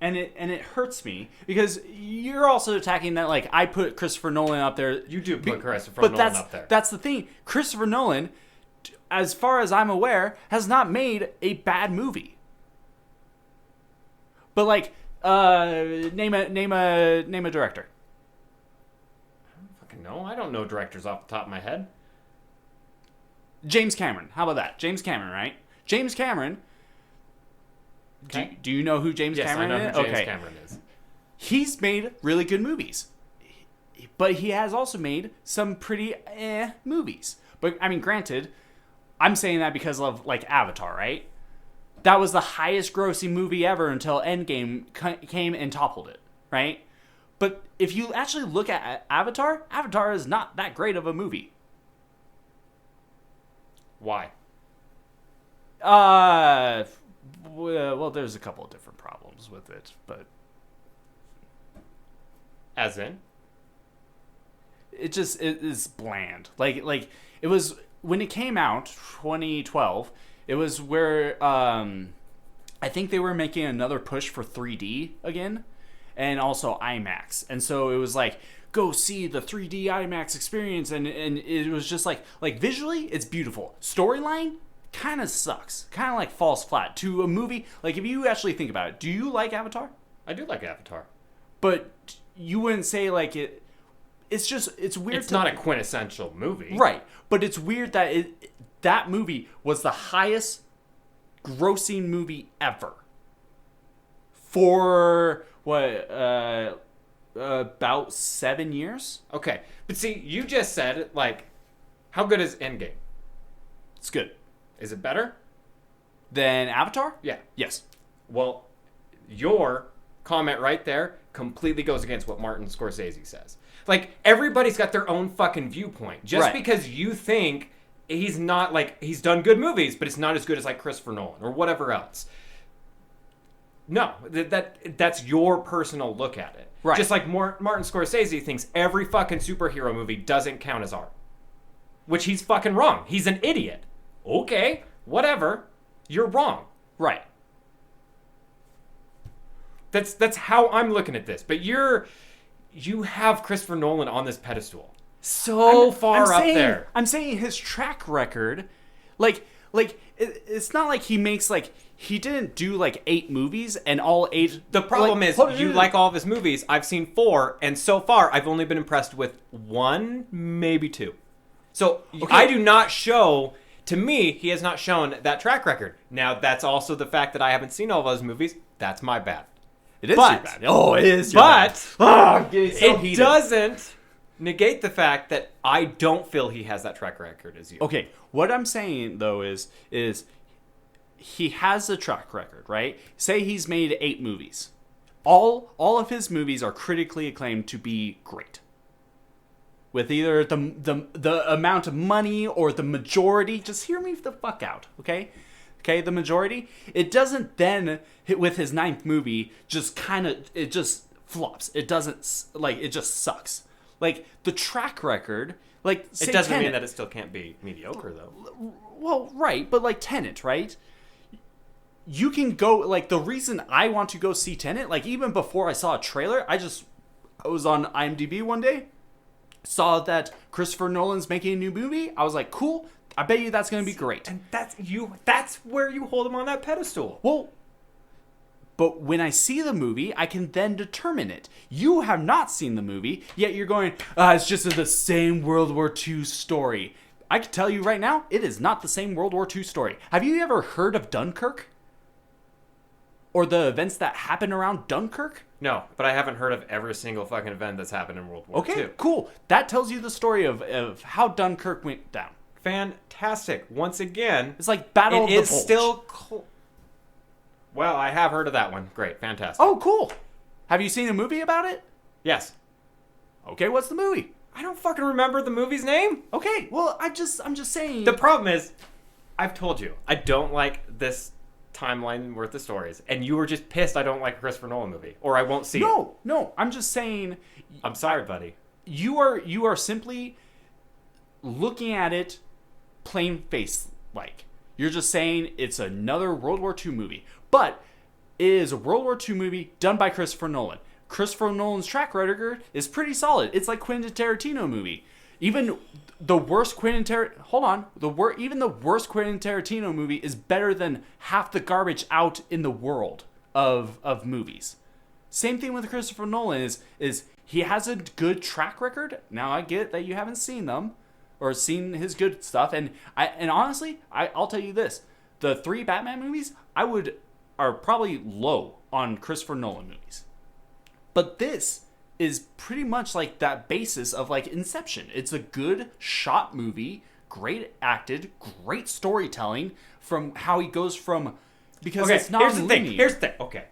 And it hurts me because you're also attacking that, like, I put Christopher Nolan up there. You do put Christopher but Nolan up there. That's the thing. Christopher Nolan, as far as I'm aware, has not made a bad movie. But like, name a director. Fucking no, I don't know directors off the top of my head. James Cameron. How about that? James Cameron, right? James Cameron. Okay. Do you know who James Cameron I know is? who James Cameron is. He's made really good movies. But he has also made some pretty movies. But, I mean, granted, I'm saying that because of, like, Avatar, right? That was the highest grossing movie ever until Endgame came and toppled it, right? But if you actually look at Avatar, Avatar is not that great of a movie. Why? Well, there's a couple of different problems with it, but As in? it is bland. Like it was when it came out 2012. It was where I think they were making another push for 3D again, and also IMAX. And so it was like, go see the 3D IMAX experience, and it was just like visually it's beautiful. Storyline kind of sucks, kind of like falls flat to a movie. Like if you actually think about it, do you like Avatar? I do like Avatar. But you wouldn't say like it. It's weird. It's not a quintessential movie. Right, but it's weird that that movie was the highest grossing movie ever for what about 7 years. Okay, but see, you just said, like, how good is Endgame? It's good. Is it better? Then Avatar? Yeah. Yes. Well, your comment right there completely goes against what Martin Scorsese says. Like, everybody's got their own fucking viewpoint. Just Right. because you think he's not, like, he's done good movies, but it's not as good as, like, Christopher Nolan or whatever else. No, that's your personal look at it. Right. Just like Martin Scorsese thinks every fucking superhero movie doesn't count as art. Which he's fucking wrong. He's an idiot. Okay, whatever. You're wrong. Right. That's how I'm looking at this. But you have Christopher Nolan on this pedestal. So far up there. I'm saying his track record, like it's not like he makes like he didn't do like 8 movies and all 8. The problem is you like all of his movies. I've seen 4, and so far I've only been impressed with 1, maybe 2. So I do not show. To me, he has not shown that track record. Now, that's also the fact that I haven't seen all of those movies. That's my bad. It is But- your bad. Oh, it is your But bad. it doesn't negate the fact that I don't feel he has that track record as you. Okay, what I'm saying though is he has a track record, right? Say he's made 8 movies. All of his movies are critically acclaimed to be great. With either the amount of money or the majority, just hear me the fuck out, okay? okay, the majority, it doesn't then hit with his ninth movie it just flops. It doesn't, like, it just sucks. Like, the track record, like, say It doesn't Tenet, mean that it still can't be mediocre, though. well, right, but like Tenet, right? You can go, like, the reason I want to go see Tenet, like, even before I saw a trailer, I was on IMDb one day, saw that Christopher Nolan's making a new movie. I was like, cool, I bet you that's going to be great. And that's where you hold him on that pedestal. Well, but when I see the movie, I can then determine it. You have not seen the movie, yet you're going, it's just the same World War II story. I can tell you right now, it is not the same World War II story. Have you ever heard of Dunkirk? Or the events that happen around Dunkirk? No, but I haven't heard of every single fucking event that's happened in World War II. Okay, cool. That tells you the story of how Dunkirk went down. Fantastic. Once again, It's like Battle of the it is Bulge. still... Well, I have heard of that one. Great. Fantastic. Oh, cool. Have you seen a movie about it? Yes. Okay, what's the movie? I don't fucking remember the movie's name. Okay, well, I'm just saying. The problem is, I've told you, I don't like this timeline worth of stories. And you were just pissed I don't like a Christopher Nolan movie. Or I won't see it. No, I'm just saying. I'm sorry, buddy. You are simply looking at it plain face like. You're just saying it's another World War II movie. But it is a World War II movie done by Christopher Nolan. Christopher Nolan's track record is pretty solid. It's like Quentin Tarantino movie. Even the worst Quentin even the worst Quentin Tarantino movie is better than half the garbage out in the world of movies. Same thing with Christopher Nolan is he has a good track record. Now I get that you haven't seen them or seen his good stuff, and honestly, I'll tell you this: the 3 Batman movies are probably low on Christopher Nolan movies. But this is pretty much like that basis of like Inception. It's a good shot movie, great acted, great storytelling from how he goes from, because it's not linear. Here's the thing. Okay.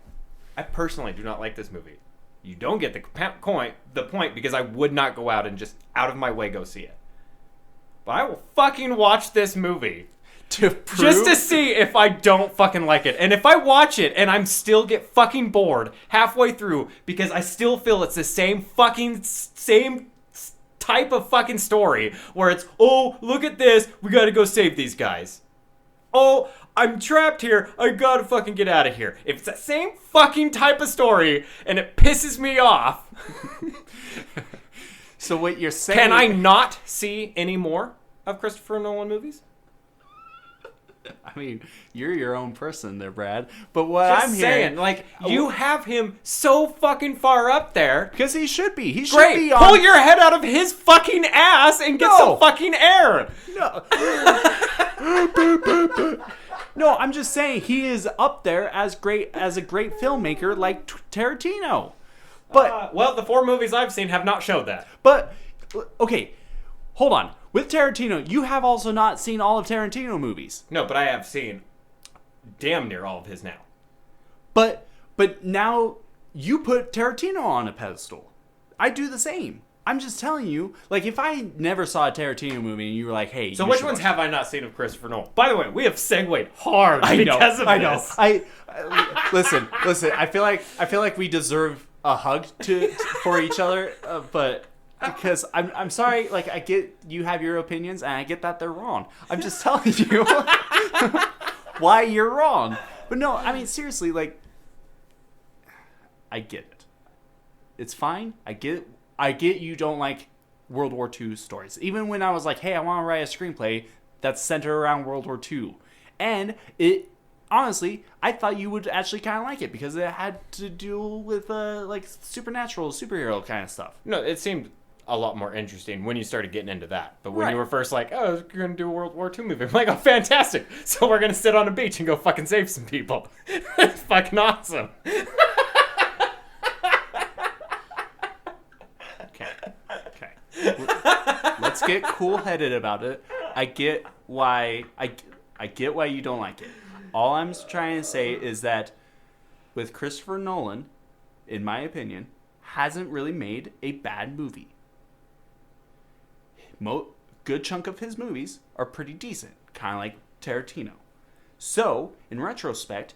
I personally do not like this movie. You don't get the point because I would not go out and just out of my way go see it. But I will fucking watch this movie. Just to see if I don't fucking like it. And if I watch it and I'm still get fucking bored halfway through because I still feel it's the same type of fucking story where it's, oh, look at this, we gotta go save these guys. Oh, I'm trapped here, I gotta fucking get out of here. If it's that same fucking type of story and it pisses me off, so what you're saying... Can I not see any more of Christopher Nolan movies? I mean, you're your own person there, Brad. But what Just I'm saying, hearing... like, you have him so fucking far up there. Because he should be. He should Great, be on... pull your head out of his fucking ass and get some fucking air. No. No, I'm just saying he is up there as a great filmmaker like Tarantino. But well, the 4 movies I've seen have not showed that. But okay, hold on. With Tarantino, you have also not seen all of Tarantino movies. No, but I have seen damn near all of his now. But now you put Tarantino on a pedestal. I do the same. I'm just telling you, like, if I never saw a Tarantino movie and you were like, hey... So which ones have I not seen of Christopher Nolan? By the way, we have segued hard because of this. I listen. I feel like we deserve a hug for each other, but because I'm sorry. Like, I get you have your opinions, and I get that they're wrong. I'm just telling you why you're wrong. But no, I mean seriously, like, I get it. It's fine. I get you don't like World War II stories. Even when I was like, hey, I want to write a screenplay that's centered around World War II. And it, honestly, I thought you would actually kind of like it because it had to do with, like, supernatural, superhero kind of stuff. No, it seemed a lot more interesting when you started getting into that. But when you were first like, oh, you're going to do a World War II movie. I'm like, oh, fantastic. So we're going to sit on a beach and go fucking save some people. It's fucking awesome. Let's get cool-headed about it. I get why you don't like it. All I'm trying to say is that with Christopher Nolan, in my opinion, hasn't really made a bad movie. Good chunk of his movies are pretty decent, kind of like Tarantino. So, in retrospect,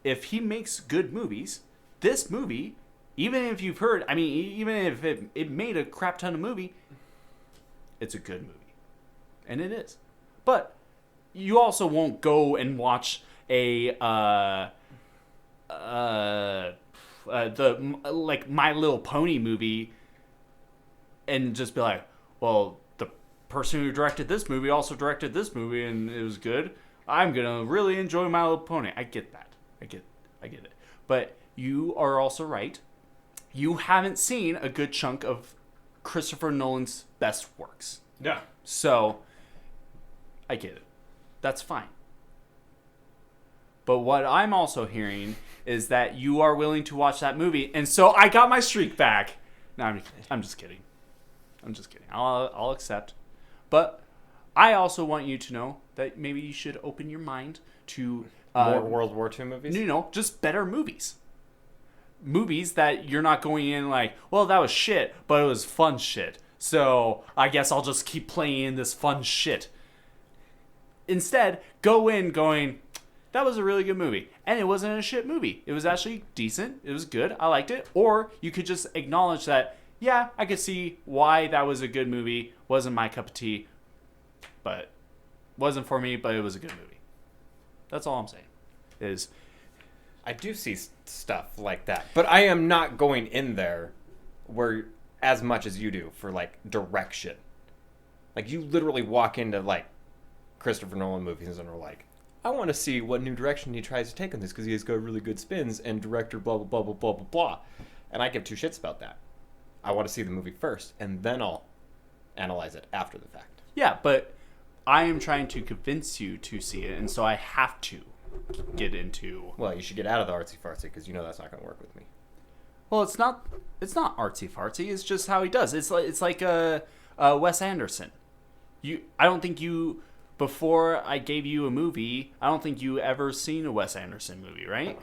if he makes good movies, this movie, even if you've heard, I mean, even if it made a crap ton of movie, it's a good movie. And it is. But you also won't go and watch the like My Little Pony movie and just be like, well, the person who directed this movie also directed this movie and it was good. I'm gonna really enjoy My Little Pony. I get that. I get it. But you are also right. You haven't seen a good chunk of Christopher Nolan's best works. Yeah. So I get it. That's fine. But what I'm also hearing is that you are willing to watch that movie, and so I got my streak back. No, I'm just kidding. I'll accept. But I also want you to know that maybe you should open your mind to more World War II movies? Just better movies. Movies that you're not going in like, well, that was shit, but it was fun shit. So I guess I'll just keep playing this fun shit. Instead, go in going, that was a really good movie. And it wasn't a shit movie. It was actually decent. It was good. I liked it. Or you could just acknowledge that, yeah, I could see why that was a good movie. Wasn't my cup of tea. But wasn't for me, but it was a good movie. That's all I'm saying. I do see stuff like that. But I am not going in there where as much as you do for, like, direction. Like, you literally walk into, like, Christopher Nolan movies and are like, I want to see what new direction he tries to take on this because he's got really good spins and director blah, blah, blah, blah, blah, blah, blah. And I give two shits about that. I want to see the movie first, and then I'll analyze it after the fact. Yeah, but I am trying to convince you to see it, and so I have to get into... Well, you should get out of the artsy-fartsy because you know that's not going to work with me. Well, it's not artsy-fartsy. It's just how he does. It's like Wes Anderson. I don't think you... Before I gave you a movie, I don't think you ever seen a Wes Anderson movie, right?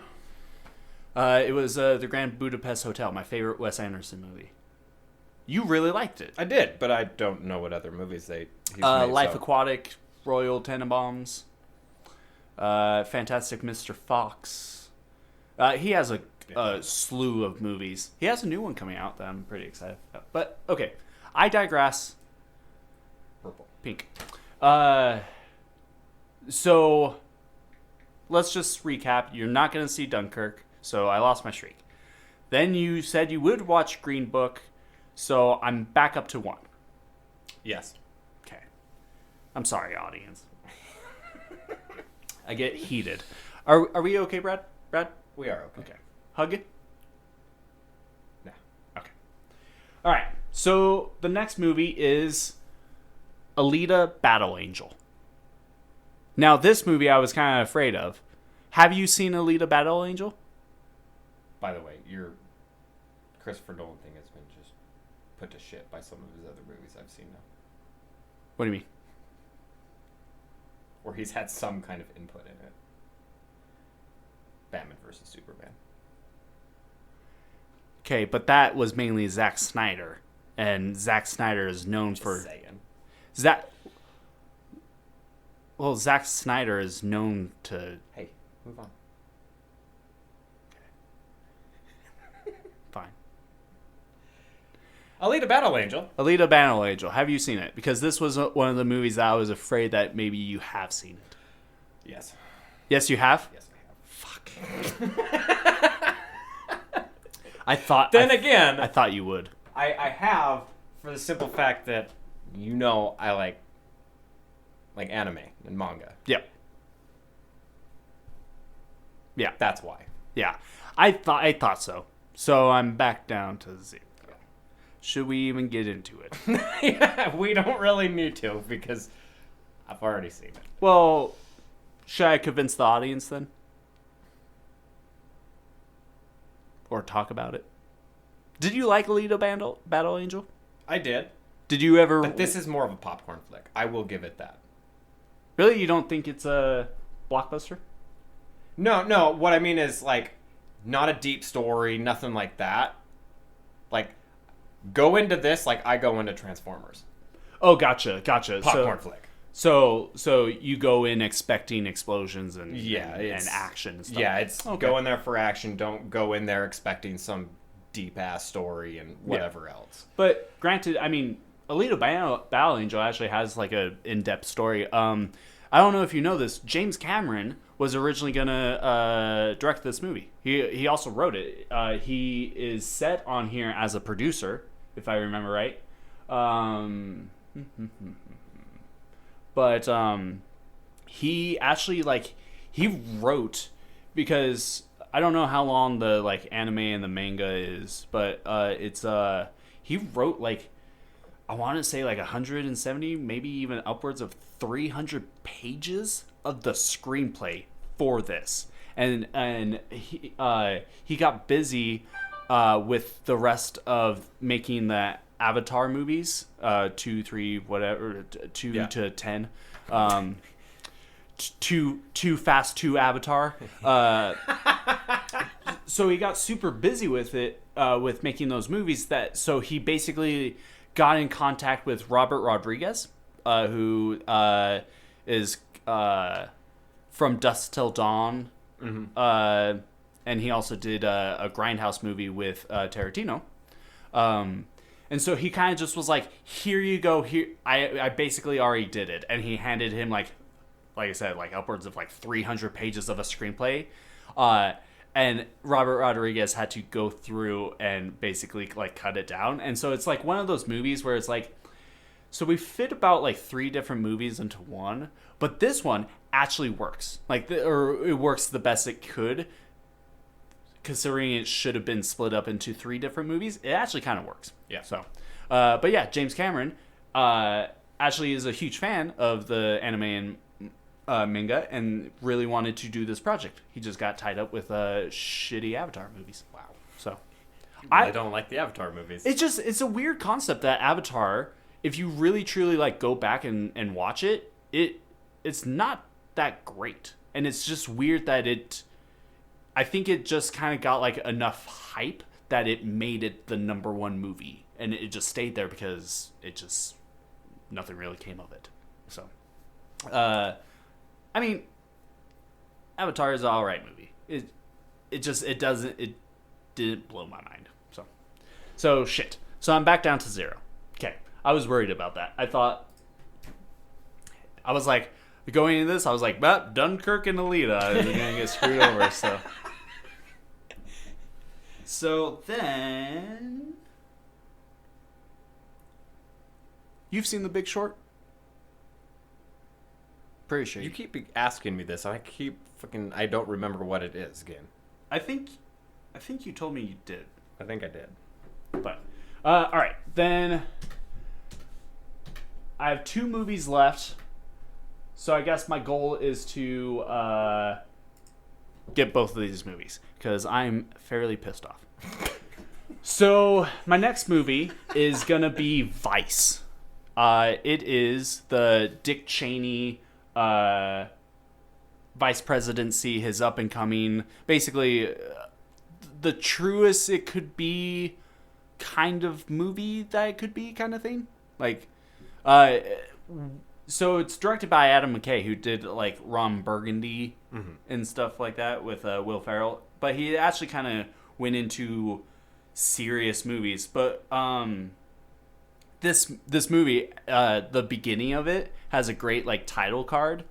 It was The Grand Budapest Hotel, my favorite Wes Anderson movie. You really liked it. I did, but I don't know what other movies he's made. Life Aquatic, Royal Tenenbaums, Fantastic Mr. Fox. He has a slew of movies. He has a new one coming out that I'm pretty excited about. But, okay, I digress. Purple. Pink. So let's just recap. You're not going to see Dunkirk, so I lost my streak. Then you said you would watch Green Book, so I'm back up to 1. Yes. Okay. I'm sorry, audience. I get heated. Are we okay, Brad? We are okay. Okay. Hug it? Nah. Okay. All right. So the next movie is Alita Battle Angel. Now, this movie I was kind of afraid of. Have you seen Alita Battle Angel? By the way, your Christopher Nolan thing has been just put to shit by some of his other movies I've seen now. What do you mean? Where he's had some kind of input in it. Batman versus Superman. Okay, but that was mainly Zack Snyder. And Zack Snyder is known Just for... saying. Zack Snyder is known to... Hey, move on. Fine. Alita Battle Angel. Alita Battle Angel. Have you seen it? Because this was one of the movies that I was afraid that maybe you have seen it. Yes. Yes, you have? Yes, I have. Fuck. I thought you would. I have, for the simple fact that I like anime and manga. Yep. Yeah. That's why. Yeah. I thought so. So I'm back down to 0. Should we even get into it? Yeah, we don't really need to because I've already seen it. Well, should I convince the audience then? Or talk about it? Did you like Alita Battle Angel? I did. Did you ever... But this is more of a popcorn flick. I will give it that. Really? You don't think it's a blockbuster? No. What I mean is, not a deep story, nothing like that. Go into this like I go into Transformers. Oh, gotcha. Popcorn flick. So you go in expecting explosions and it's- and action and stuff. Yeah, it's Okay. go in there for action. Don't go in there expecting some deep ass story and whatever else. But granted, I mean, Alita Battle Angel actually has like a in-depth story. I don't know if you know this. James Cameron was originally gonna direct this movie. He also wrote it. He is set on here as a producer, if I remember right. But he actually he wrote, because I don't know how long the like anime and the manga is, but it's he wrote like, I want to say like 170, maybe even upwards of 300 pages of the screenplay for this, and he got busy with the rest of making the Avatar movies, 2, 3, whatever, 2 Yeah. to 10, too fast to Avatar. So he got super busy with it, with making those movies. So he basically got in contact with Robert Rodriguez, who is from Dusk Till Dawn, and he also did a Grindhouse movie with Tarantino. And so he kind of just was like, here you go. Here, I basically already did it. And he handed him like I said, like upwards of like 300 pages of a screenplay. And Robert Rodriguez had to go through and basically like cut it down. And so it's like one of those movies where it's like, so we fit about like 3 different movies into one, but this one actually works. Or it works the best it could, considering it should have been split up into 3 different movies. It actually kind of works. Yeah. So, but yeah, James Cameron actually is a huge fan of the anime and manga and really wanted to do this project. He just got tied up with shitty Avatar movies. Wow. So, I don't like the Avatar movies. it's a weird concept that Avatar, if you really truly like go back and watch it, it's not that great. And it's just weird that I think it just kind of got like enough hype that it made it the #1 movie, and it just stayed there because nothing really came of it. So, I mean, Avatar is an alright movie. It didn't blow my mind. So shit. So I'm back down to 0. Okay. I was worried about that. I was like, going into this, I was like, but Dunkirk and Alita is gonna get screwed over. So then, you've seen The Big Short? Pretty sure You keep asking me this, and I don't remember what it is again. I think you told me you did. I think I did. But all right, then I have 2 movies left. So I guess my goal is to get both of these movies because I'm fairly pissed off. So my next movie is gonna be Vice. It is the Dick Cheney vice presidency, his up and coming, basically the truest it could be kind of movie that it could be, kind of thing. Like, so it's directed by Adam McKay, who did like Ron Burgundy and stuff like that with Will Ferrell. But he actually kind of went into serious movies. But this movie, the beginning of it has a great like title card,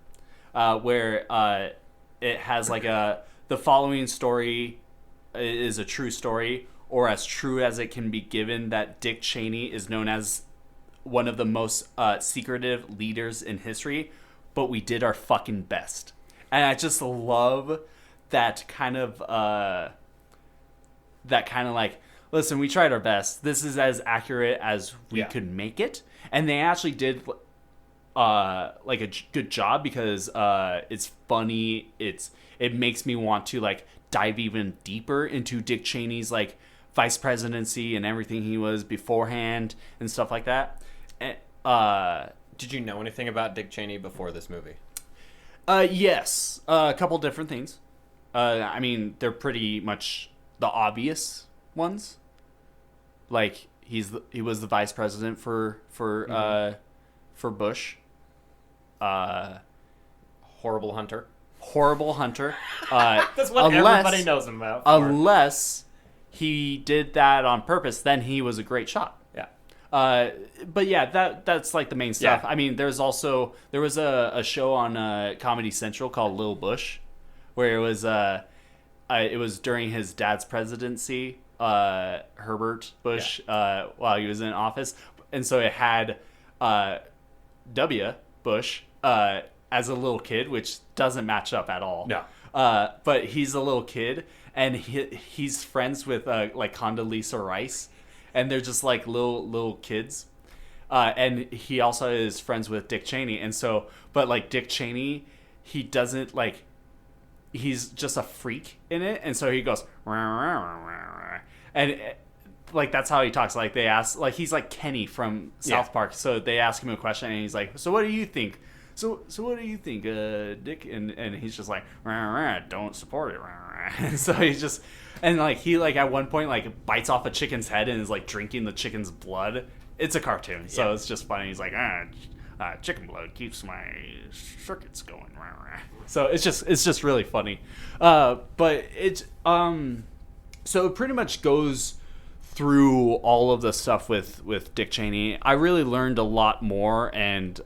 where it has like the following story is a true story, or as true as it can be given, that Dick Cheney is known as one of the most secretive leaders in history, but we did our fucking best. And I just love that kind of like, listen, we tried our best. This is as accurate as we could make it. And they actually did like a good job, because it's funny. It makes me want to like dive even deeper into Dick Cheney's like vice presidency and everything he was beforehand and stuff like that. Did you know anything about Dick Cheney before this movie? Yes, a couple different things. I mean, they're pretty much the obvious ones. Like he was the vice president for Bush. Horrible Hunter. Horrible Hunter. That's what everybody knows him about. Unless he did that on purpose, then he was a great shot. Yeah. But yeah, that's like the main stuff. Yeah. I mean, there was a show on Comedy Central called Lil Bush, where it was during his dad's presidency, Herbert Bush, while he was in office, and so it had W. Bush as a little kid, which doesn't match up at all. No. But he's a little kid, and he's friends with like Condoleezza Rice, and they're just like little kids. And he also is friends with Dick Cheney, and so, but like Dick Cheney, he doesn't like. He's just a freak in it, and so he goes, "Rah, rah, rah, rah, rah." And like that's how he talks. Like they ask, like he's like Kenny from South Park. So they ask him a question, and he's like, "So what do you think? So what do you think, Dick?" And he's just like, "Rah, rah, don't support it." Rah, rah. And so he's just, and like he like at one point like bites off a chicken's head and is like drinking the chicken's blood. It's a cartoon, so it's just funny. He's like, chicken blood keeps my circuits going. So it's just really funny. But it's so it pretty much goes through all of the stuff with Dick Cheney. I really learned a lot more, and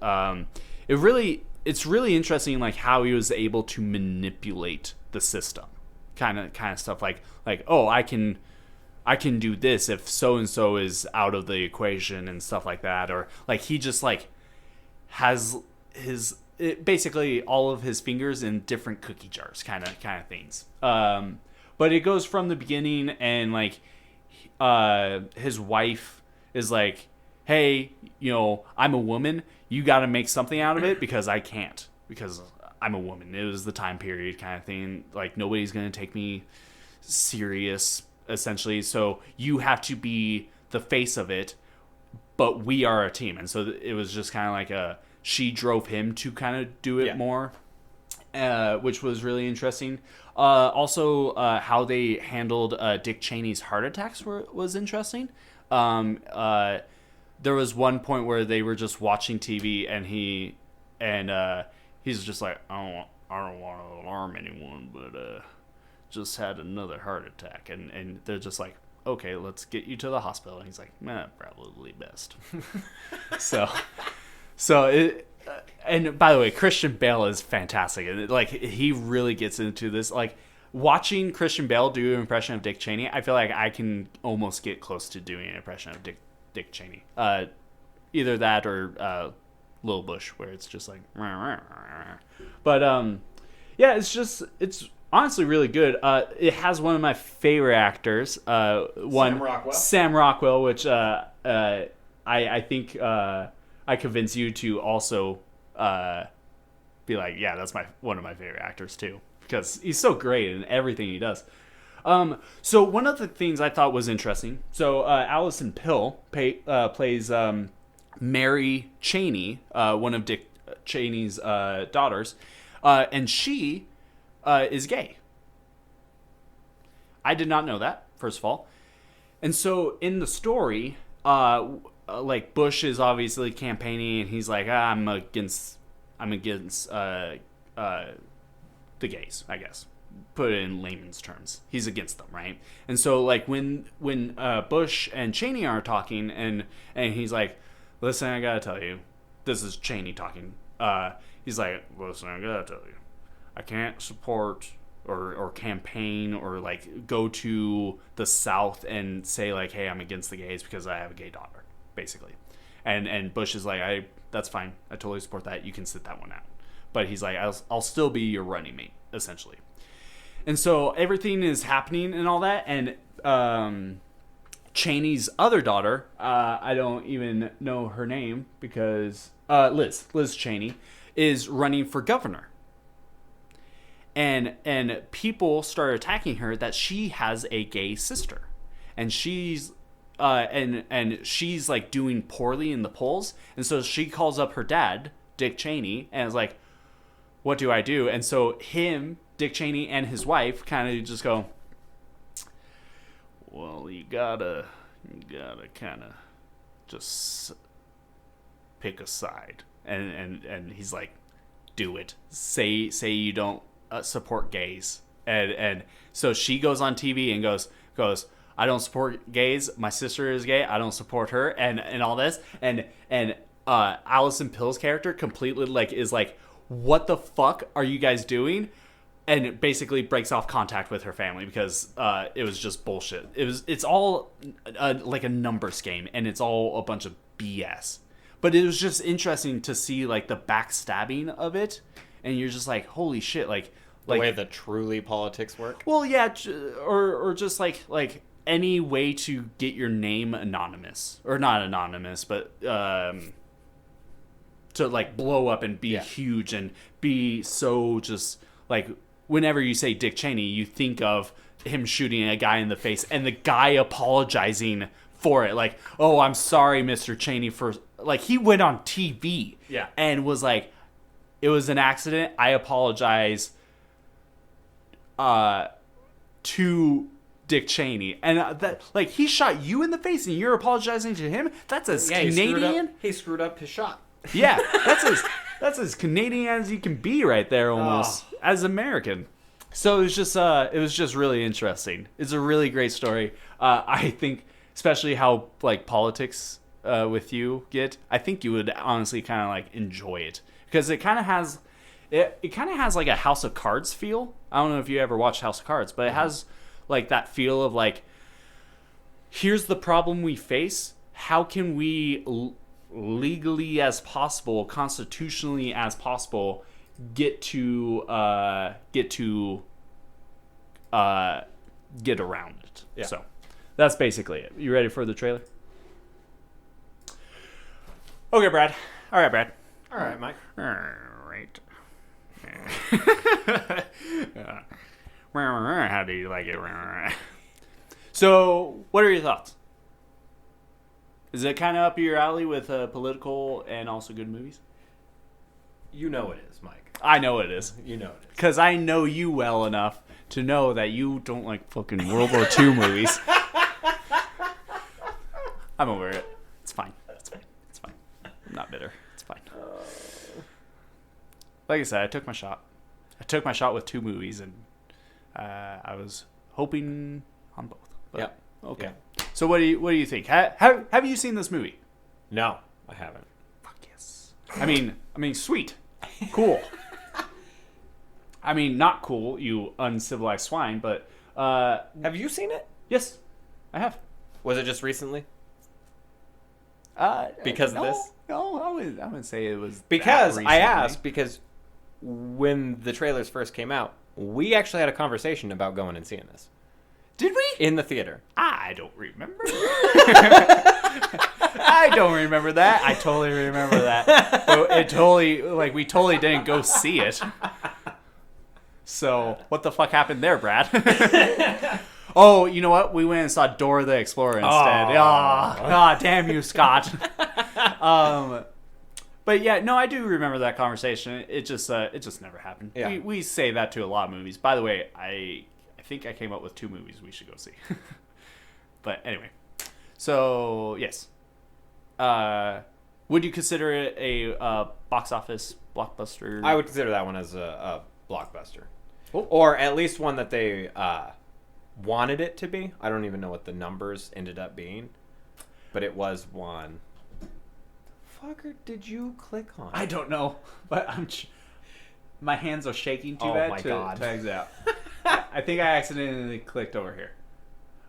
it's really interesting like how he was able to manipulate the system, kind of stuff like oh, I can do this if so and so is out of the equation and stuff like that, or like he just like has basically all of his fingers in different cookie jars, kind of things. But it goes from the beginning, and like his wife is like, "Hey, I'm a woman. You got to make something out of it because I can't, because I'm a woman." It was the time period kind of thing. Like nobody's gonna take me serious, essentially. So you have to be the face of it, but we are a team. And so it was just kind of like she drove him to kind of do it more, which was really interesting. Also, how they handled Dick Cheney's heart attacks was interesting. There was one point where they were just watching TV, and he's just like, I don't want to alarm anyone, but just had another heart attack, and they're just like, okay, let's get you to the hospital. And he's like, probably best. So it, and by the way, Christian Bale is fantastic. And like he really gets into this. Like watching Christian Bale do an impression of Dick Cheney, I feel like I can almost get close to doing an impression of Dick Cheney. Either that or Lil Bush, where it's just like, rah, rah, rah. But yeah, it's honestly really good. It has one of my favorite actors. Sam Rockwell, which I think I convinced you to also be like, yeah, that's one of my favorite actors too, because he's so great in everything he does. So one of the things I thought was interesting. So Allison Pill plays Mary Cheney, one of Dick Cheney's daughters, and she is gay. I did not know that, first of all. And so in the story, like Bush is obviously campaigning, and he's like, I'm against the gays, I guess. Put it in layman's terms. He's against them, right? And so like when Bush and Cheney are talking, and he's like, listen, I gotta tell you, this is Cheney talking. He's like, listen, I gotta tell you, I can't support or campaign or like go to the South and say like, hey, I'm against the gays because I have a gay daughter, basically. And Bush is like, that's fine. I totally support that. You can sit that one out. But he's like, I'll still be your running mate, essentially. And so everything is happening and all that. And Cheney's other daughter, I don't even know her name because Liz Cheney is running for governor. And people started attacking her that she has a gay sister, and she's and she's like doing poorly in the polls, and so she calls up her dad, Dick Cheney, and is like, "What do I do?" And so Dick Cheney, and his wife kind of just go, "Well, you gotta kind of just pick a side," and he's like, do it. Say you don't support gays, and so she goes on TV and goes. I don't support gays. My sister is gay. I don't support her, and all this, and Allison Pill's character completely is like, what the fuck are you guys doing? And it basically breaks off contact with her family because it was just bullshit. It's all like a numbers game, and it's all a bunch of BS. But it was just interesting to see like the backstabbing of it, and you're just like, holy shit, like The way that truly politics work. well, yeah, or just like any way to get your name anonymous, or not anonymous, but to like blow up and be huge and be so just like, whenever you say Dick Cheney, you think of him shooting a guy in the face and the guy apologizing for it. Like, oh, I'm sorry, Mr. Cheney, for like, he went on TV and was like, it was an accident. I apologize to Dick Cheney. And that, like, he shot you in the face and you're apologizing to him? That's as Canadian. He screwed up his shot. Yeah, that's as Canadian as you can be right there, almost, as American. So it was just really interesting. It's a really great story. I think, especially how like politics with you get, I think you would honestly kind of like enjoy it, because it kind of has like a House of Cards feel. I don't know if you ever watched House of Cards, but it has like that feel of like, here's the problem we face. How can we legally as possible, constitutionally as possible, get around it. Yeah. So that's basically it. You ready for the trailer? Okay, Brad. All right, Brad. All right, Mike. All right. How do you like it? So, what are your thoughts? Is it kind of up your alley with political and also good movies? You know it is, Mike. I know it is. You know it is. Because I know you well enough to know that you don't like fucking World War II movies. I'm over it. It's fine. It's fine. It's fine. I'm not bitter. It's fine. Like I said, I took my shot. I took my shot with 2 movies, and I was hoping on both. But, Yep. Okay. Yep. So what do you think? Have you seen this movie? No, I haven't. Fuck yes. I mean, sweet, cool. I mean, not cool, you uncivilized swine. But Have you seen it? yes, I have. Was it just recently? Because of this? No, I wouldn't say it was. Because that I recently. asked, because when the trailers first came out, we actually had a conversation about going and seeing this. Did we? In the theater. I don't remember. I don't remember that. I totally remember that. It totally, like, we totally didn't go see it. So, what the fuck happened there, Brad? Oh, you know what? We went and saw Dora the Explorer instead. Oh, damn you, Scott. But yeah, no, I do remember that conversation. It just never happened. Yeah. We say that to a lot of movies. By the way, I think I came up with 2 movies we should go see. But anyway, so yes, would you consider it a box office blockbuster? I would consider that one as a blockbuster. Oh. Or at least one that they wanted it to be. I don't even know what the numbers ended up being, but it was one. Fucker, did you click on? I don't know, but my hands are shaking too bad to exit out. I think I accidentally clicked over here.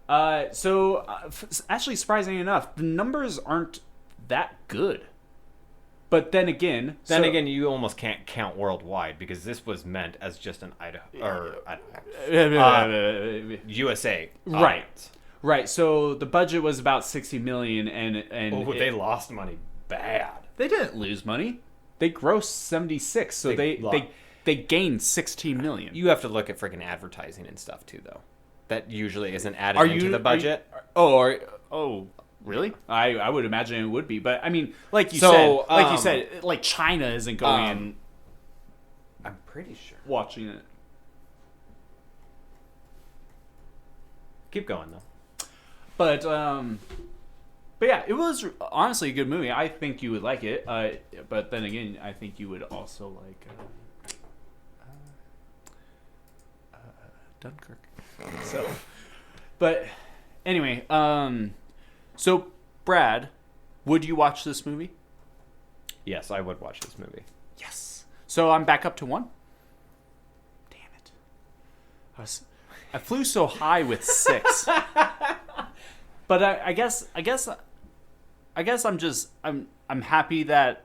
Actually, surprisingly enough, the numbers aren't that good. But then again, you almost can't count worldwide, because this was meant as just an USA. Right. Right. So the budget was about $60 million, and they lost money bad. They didn't lose money. They grossed 76, so they gained $16 million. You have to look at freaking advertising and stuff too, though. That usually isn't added into the budget. Really? I would imagine it would be, but I mean, like you said, like China isn't going. I'm pretty sure. Watching it. Keep going though. But yeah, it was honestly a good movie. I think you would like it. But then again, I think you would also like Dunkirk. So, but anyway, so Brad, would you watch this movie? Yes, I would watch this movie. Yes. So I'm back up to 1. Damn it. I flew so high with 6. But I guess I'm happy that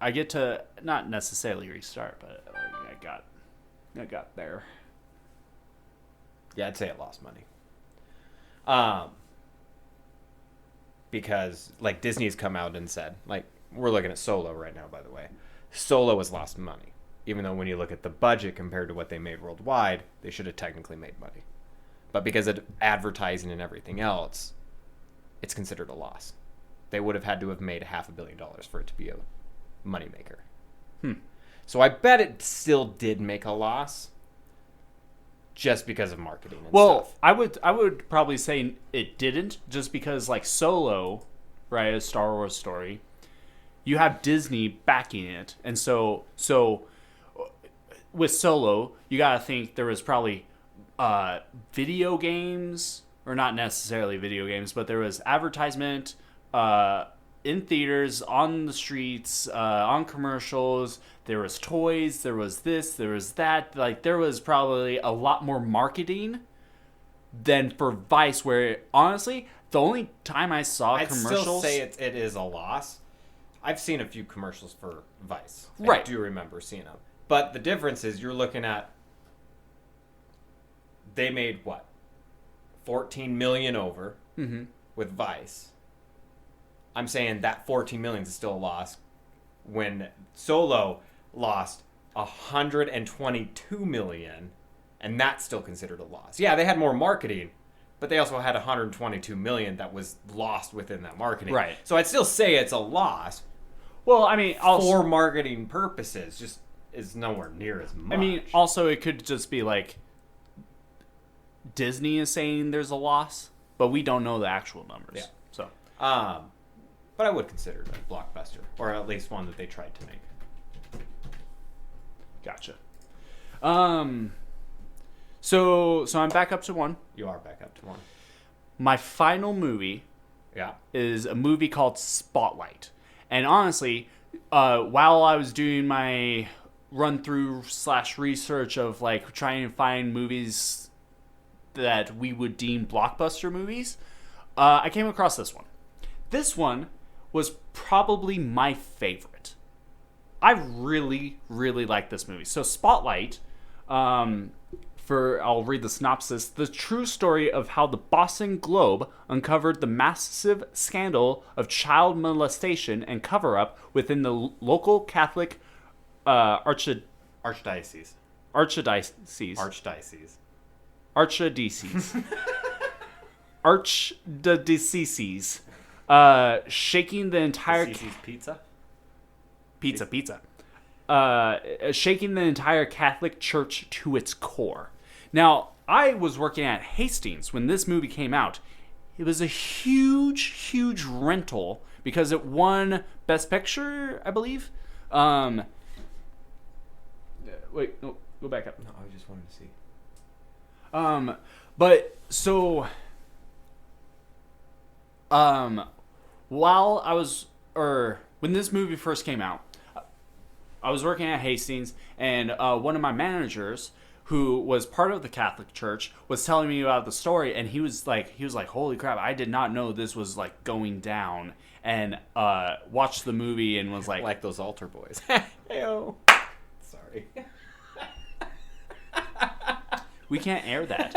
I get to not necessarily restart, but I got there. Yeah, I'd say it lost money. Because like Disney's come out and said, like, we're looking at Solo right now, by the way. Solo has lost money. Even though when you look at the budget compared to what they made worldwide, they should have technically made money. But because of advertising and everything else, it's considered a loss. They would have had to have made $500 million for it to be a moneymaker. So I bet it still did make a loss, just because of marketing and stuff. I would probably say it didn't, just because like Solo, right, a Star Wars story, you have Disney backing it, and so with Solo, you gotta think there was probably video games, or not necessarily video games, but there was advertisement in theaters, on the streets, on commercials. There was toys, there was this, there was that. Like, there was probably a lot more marketing than for Vice, where, honestly, the only time I saw commercials... I'd still say it is a loss. I've seen a few commercials for Vice. Right. I do remember seeing them. But the difference is you're looking at... They made, what? $14 million over with Vice. I'm saying that $14 million is still a loss, when Solo lost $122 million, and that's still considered a loss. Yeah, they had more marketing, but they also had $122 million that was lost within that marketing. Right. So I'd still say it's a loss. Well, I mean, For marketing purposes, just is nowhere near as much. I mean, also, it could just be like Disney is saying there's a loss, but we don't know the actual numbers. Yeah. So, but I would consider it a blockbuster, or at least one that they tried to make. gotcha. So I'm back up to 1. You are back up to 1. My final movie Yeah. is a movie called Spotlight. And honestly, while I was doing my run-through / research of like trying to find movies that we would deem blockbuster movies, I came across this one. This one was probably my favorite. I really, really like this movie. So Spotlight, I'll read the synopsis. The true story of how the Boston Globe uncovered the massive scandal of child molestation and cover-up within the local Catholic Archdiocese. archdiocese. Archdiocese. Shaking the entire... Pizza? Pizza. Shaking the entire Catholic Church to its core. Now, I was working at Hastings when this movie came out. It was a huge, huge rental because it won Best Picture, I believe. Wait, no, go back up. No, I just wanted to see. But so, while I was, when this movie first came out, I was working at Hastings, and one of my managers, who was part of the Catholic Church, was telling me about the story, and he was like, holy crap, I did not know this was like going down, and watched the movie and was like those altar boys. Heyo. Sorry. We can't air that.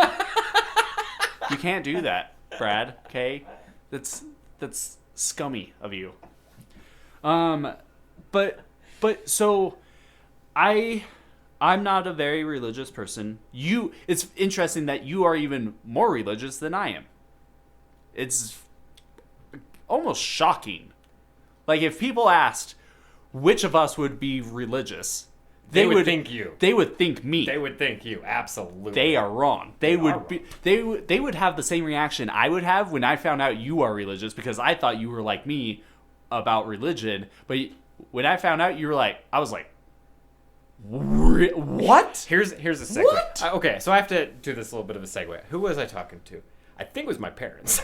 You can't do that, Brad. Okay, that's scummy of you. But so I'm not a very religious person. It's interesting that you are even more religious than I am. It's almost shocking. Like, if people asked which of us would be religious, they would think you. They would think me. They would think you. Absolutely. They are wrong. They would have the same reaction I would have when I found out you are religious, because I thought you were like me about religion. But when I found out you were like, I was like, What? Here's a segue. What? Okay, so I have to do this a little bit of a segue. Who was I talking to? I think it was my parents.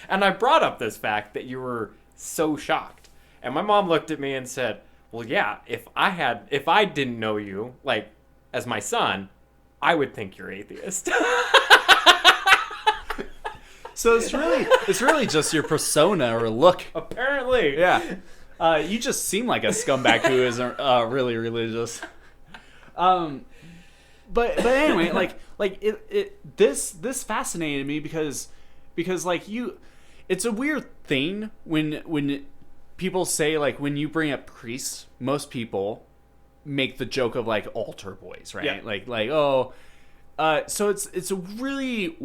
And I brought up this fact that you were so shocked. And my mom looked at me and said, well, yeah, if I didn't know you, like, as my son, I would think you're atheist. So it's really just your persona or look. Apparently. Yeah. You just seem like a scumbag who isn't really religious. But anyway, this fascinated me because like it's a weird thing when people say, like, when you bring up priests, most people make the joke of like altar boys, right? Yeah. So it's a really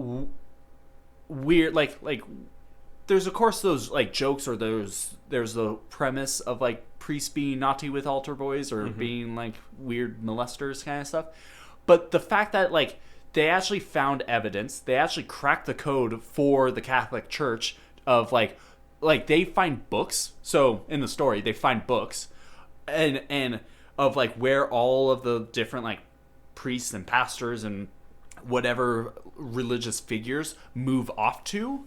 weird like there's of course those like jokes, or there's the premise of like priests being naughty with altar boys, or being like weird molesters kind of stuff. But the fact that like they actually found evidence, they actually cracked the code for the Catholic Church of like they find books. So in the story, they find books and of like where all of the different like priests and pastors and whatever religious figures move off to,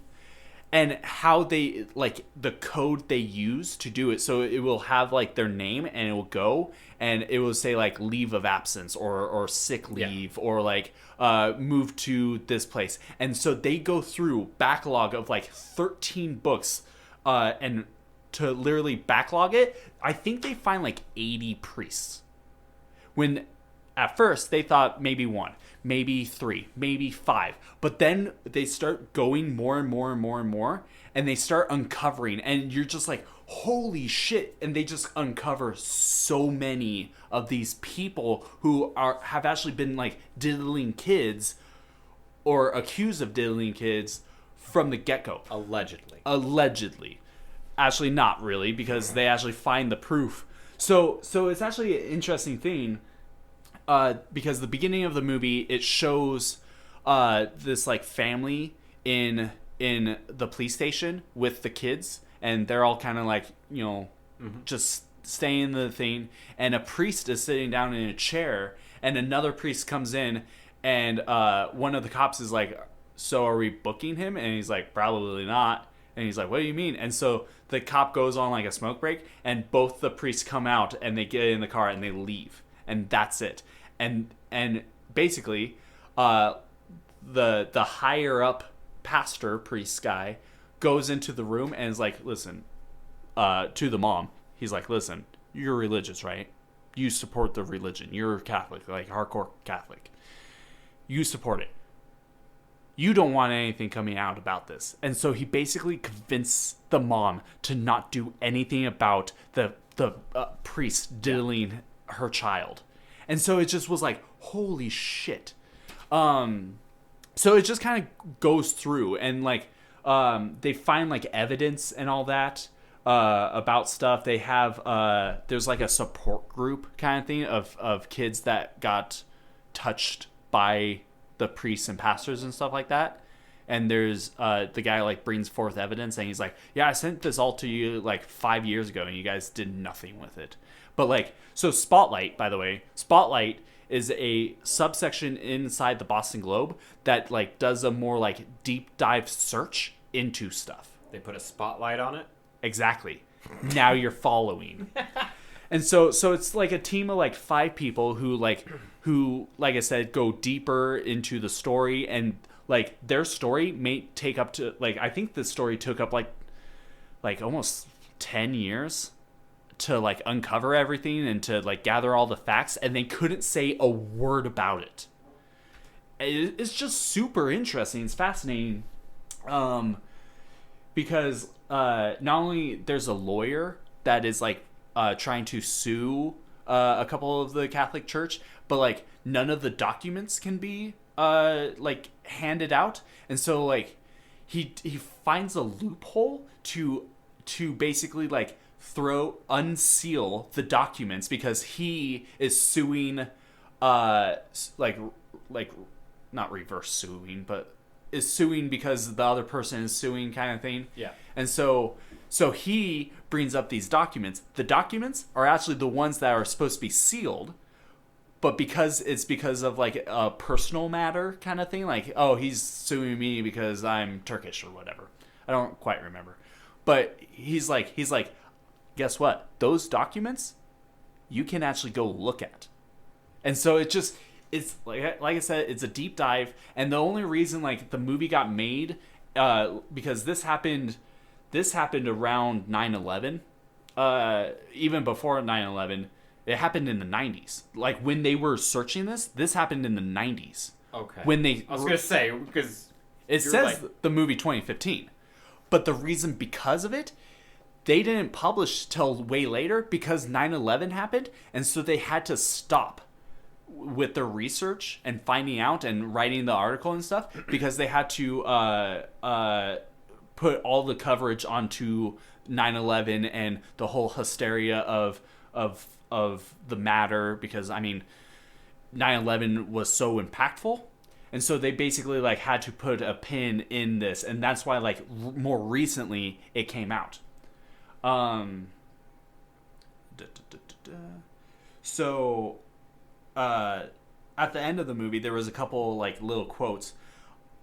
and how they like the code they use to do it. So it will have like their name, and it will go and it will say like leave of absence or sick leave, or like move to this place. And so they go through backlog of like 13 books and to literally backlog it. I think they find like 80 priests, when at first they thought maybe one, maybe three, maybe five. But then they start going more and more and more and more, and they start uncovering, and you're just like, holy shit. And they just uncover so many of these people who have actually been like diddling kids, or accused of diddling kids from the get-go. Allegedly. Actually not really, because they actually find the proof. So it's actually an interesting thing. Because the beginning of the movie, it shows this like family in the police station with the kids, and they're all kind of like, you know, just staying in the thing, and a priest is sitting down in a chair, and another priest comes in, and one of the cops is like, so are we booking him? And he's like, probably not. And he's like, what do you mean? And so the cop goes on like a smoke break, and both the priests come out, and they get in the car and they leave, and that's it. And basically, the higher up pastor priest guy goes into the room and is like, listen, to the mom, he's like, listen, you're religious, right? You support the religion. You're Catholic, like hardcore Catholic. You support it. You don't want anything coming out about this. And so he basically convinced the mom to not do anything about the priest diddling her child. And so it just was like, holy shit. So it just kind of goes through, and like they find like evidence and all that about stuff. They have there's like a support group kind of thing of kids that got touched by the priests and pastors and stuff like that. And there's the guy like brings forth evidence, and he's like, yeah, I sent this all to you like 5 years ago, and you guys did nothing with it. But like, so Spotlight, by the way, Spotlight is a subsection inside the Boston Globe that like does a more like deep dive search into stuff. They put a spotlight on it? Exactly. Now you're following. And so it's like a team of like 5 people who like I said, go deeper into the story, and like their story may take up to like, I think the story took up like almost 10 years to like uncover everything and to like gather all the facts, and they couldn't say a word about it. It's just super interesting. It's fascinating, because not only there's a lawyer that is like trying to sue a couple of the Catholic Church, but like none of the documents can be like handed out, and so like he finds a loophole to basically like unseal the documents, because he is suing like not reverse suing, but is suing because the other person is suing, kind of thing. Yeah. And so he brings up these documents. The documents are actually the ones that are supposed to be sealed, but because of like a personal matter kind of thing, like, oh, he's suing me because I'm Turkish or whatever. I don't quite remember. But he's like, guess what? Those documents you can actually go look at. And so it's like I said, it's a deep dive, and the only reason like the movie got made because this happened around 9/11. Even before 9/11, it happened in the 90s. Like when they were searching this happened in the 90s. Okay. When I was gonna say, because it says the movie 2015, but the reason because of it, they didn't publish till way later because 9/11 happened, and so they had to stop with their research and finding out and writing the article and stuff because they had to put all the coverage onto 9/11 and the whole hysteria of the matter, because I mean 9/11 was so impactful, and so they basically like had to put a pin in this, and that's why like more recently it came out. So at the end of the movie there was a couple like little quotes.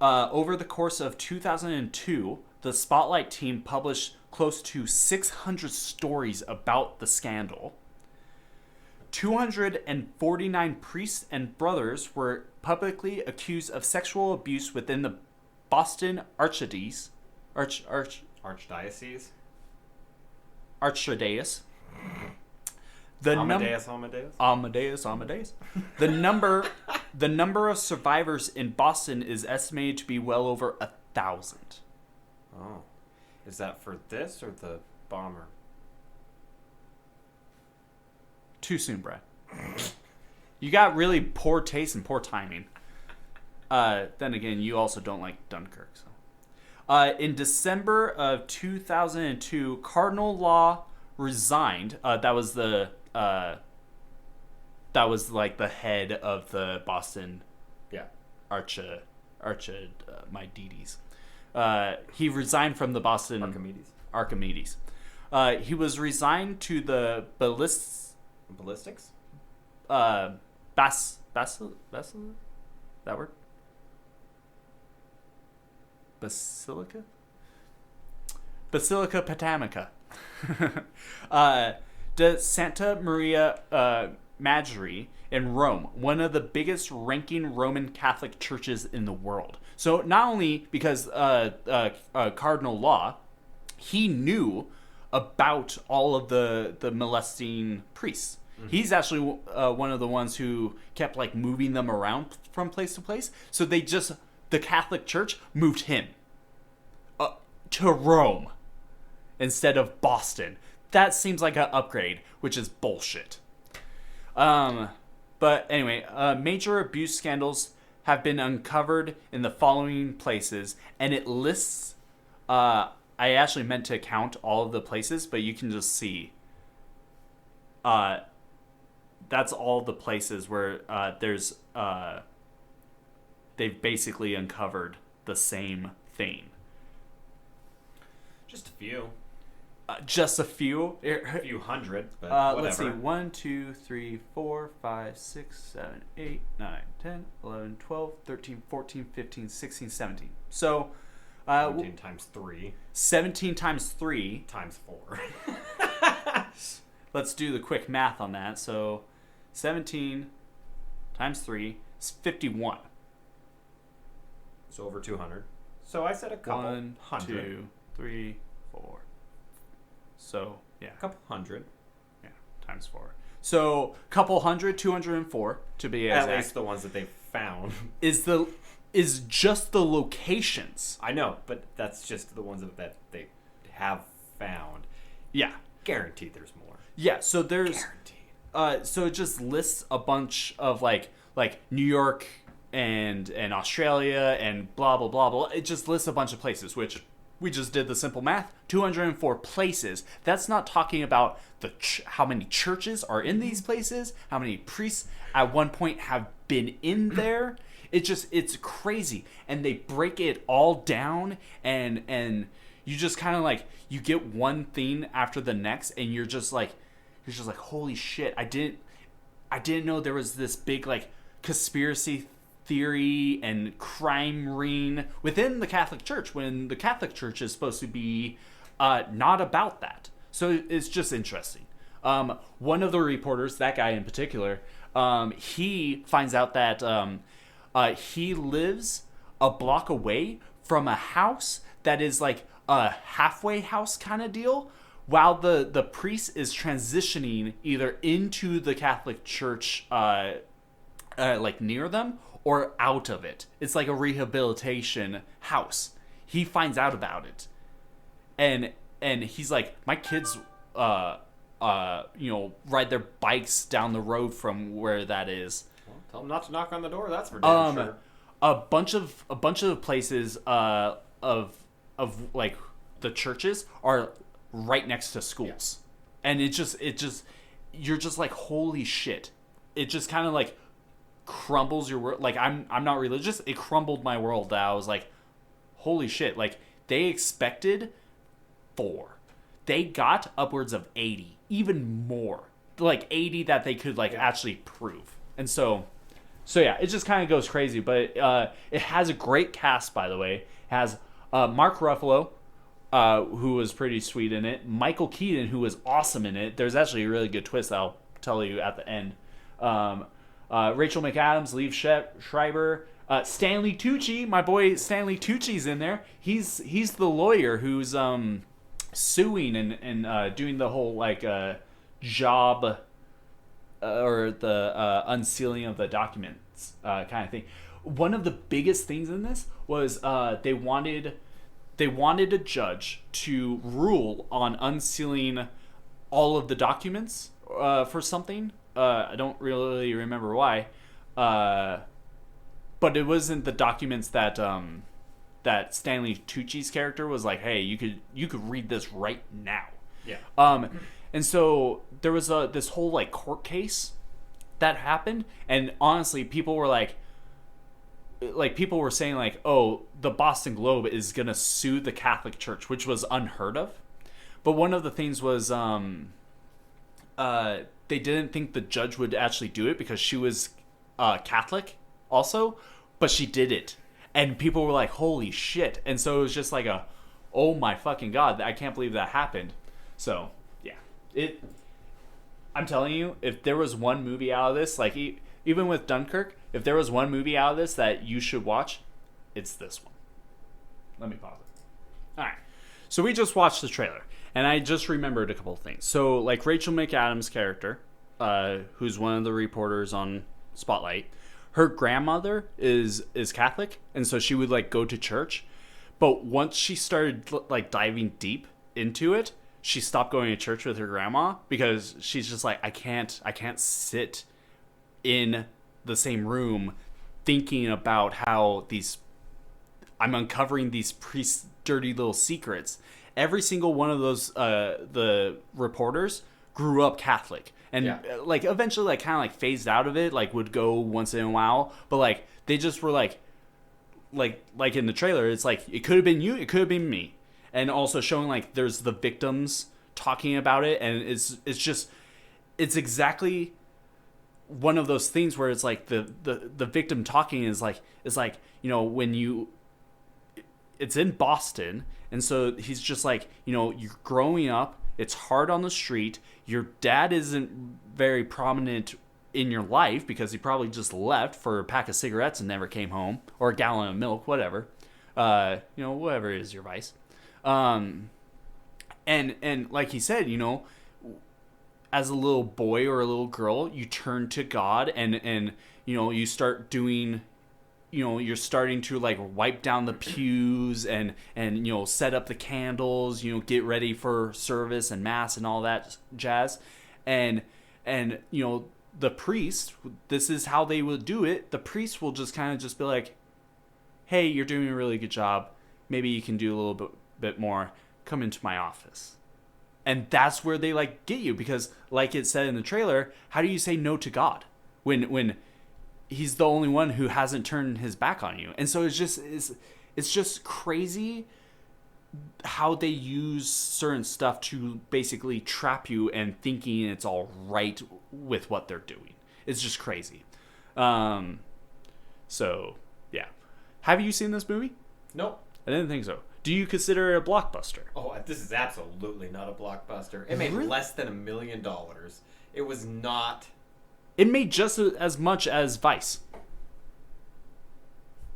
Over the course of 2002, the Spotlight team published close to 600 stories about the scandal. 249 priests and brothers were publicly accused of sexual abuse within the Boston Archdiocese. Archdiocese. Amadeus. The number of survivors in Boston is estimated to be well over 1,000. Oh. Is that for this or the bomber? Too soon, Brad. You got really poor taste and poor timing. Then again, you also don't like Dunkirk. So, in December of 2002, Cardinal Law resigned. That was like the head of the Boston. Yeah. Archimedes. He resigned from the Boston Archimedes. He was resigned to the ballistics. That word. Basilica Patamica. De Santa Maria Maggiore in Rome, one of the biggest ranking Roman Catholic churches in the world. So not only because Cardinal Law, he knew about all of the molesting priests. Mm-hmm. He's actually one of the ones who kept like moving them around from place to place. So the Catholic Church moved him to Rome instead of Boston. That seems like an upgrade, which is bullshit. But anyway, major abuse scandals have been uncovered in the following places, and it lists. I actually meant to count all of the places, but you can just see. That's all the places where there's. They've basically uncovered the same thing. Just a few. Just a few. A few hundred, but whatever. Let's see. 1, 2, 3, 4, 5, 6, 7, 8, 9, 10, 11, 12, 13, 14, 15, 16, 17. So... 17 times 3. 17 times 3. Times 4. Let's do the quick math on that. So 17 times 3 is 51. So over 200. So I said a couple 1, hundred. 2, 3, 4. So, yeah. A couple hundred. Yeah, times 4. So, couple hundred, 204 to be exact. At least the ones that they found. Is just the locations. I know, but that's just the ones that they have found. Yeah. Guaranteed there's more. Yeah, so there's... Guaranteed. So it just lists a bunch of, like New York and Australia and blah, blah, blah, blah. It just lists a bunch of places, which... We just did the simple math. 204 places. That's not talking about how many churches are in these places, how many priests at one point have been in there. it's crazy, and they break it all down, and you just kind of like you get one thing after the next, and you're just like holy shit, I didn't know there was this big like conspiracy theory and crime ring within the Catholic Church, when the Catholic Church is supposed to be not about that. So it's just interesting. One of the reporters, that guy in particular, he finds out that he lives a block away from a house that is like a halfway house kind of deal, while the priest is transitioning either into the Catholic Church, like near them, or out of it. It's like a rehabilitation house. He finds out about it, and he's like, my kids, ride their bikes down the road from where that is. Well, tell them not to knock on the door. That's for damn sure. A bunch of places of like the churches are right next to schools, and it just you're just like, holy shit. It just kind of like crumbles your world. Like, I'm not religious. It crumbled my world. That I was like, holy shit. Like, they expected 4. They got upwards of 80, even more. Like 80 that they could like actually prove. And so yeah, it just kind of goes crazy. But it has a great cast, by the way. It has Mark Ruffalo, who was pretty sweet in it. Michael Keaton, who was awesome in it. There's actually a really good twist I'll tell you at the end. Rachel McAdams, Liev Schreiber, Stanley Tucci, my boy Stanley Tucci's in there. He's the lawyer who's suing and doing the whole like job or the unsealing of the documents kind of thing. One of the biggest things in this was they wanted a judge to rule on unsealing all of the documents for something. I don't really remember why, but it wasn't the documents that that Stanley Tucci's character was like, hey, you could read this right now. Yeah. And so there was this whole like court case that happened, and honestly, people were saying like, oh, the Boston Globe is gonna sue the Catholic Church, which was unheard of. But one of the things was they didn't think the judge would actually do it because she was Catholic also, but she did it. And people were like, holy shit. And so it was just like oh my fucking God, I can't believe that happened. So, yeah. I'm telling you, if there was one movie out of this, like even with Dunkirk, if there was one movie out of this that you should watch, it's this one. Let me pause it. Alright. So we just watched the trailer, and I just remembered a couple of things. So, like Rachel McAdams' character, who's one of the reporters on Spotlight, her grandmother is Catholic, and so she would like go to church. But once she started like diving deep into it, she stopped going to church with her grandma because she's just like, I can't sit in the same room thinking about how I'm uncovering these priests' dirty little secrets. Every single one of those the reporters grew up Catholic. And like eventually like kind of like phased out of it, like would go once in a while, but like they just were like in the trailer, it's like it could have been you, it could have been me, and also showing like there's the victims talking about it, and it's exactly one of those things where it's like the victim talking is like when it's in Boston, and so he's just like, you're growing up, it's hard on the street, your dad isn't very prominent in your life because he probably just left for a pack of cigarettes and never came home, or a gallon of milk, whatever, whatever is your vice, and like he said, as a little boy or a little girl, you turn to God and you start doing, you're starting to like wipe down the pews and set up the candles, get ready for service and mass and all that jazz, and the priest, this is how they will do it. The priest will just kind of just be like, hey, you're doing a really good job, maybe you can do a little bit more, come into my office. And that's where they like get you, because like it said in the trailer, how do you say no to God when he's the only one who hasn't turned his back on you. And so it's just crazy how they use certain stuff to basically trap you and thinking it's all right with what they're doing. It's just crazy. So yeah. Have you seen this movie? Nope. I didn't think so. Do you consider it a blockbuster? Oh, this is absolutely not a blockbuster. It made Really? less than $1 million. It was not. It made just as much as Vice.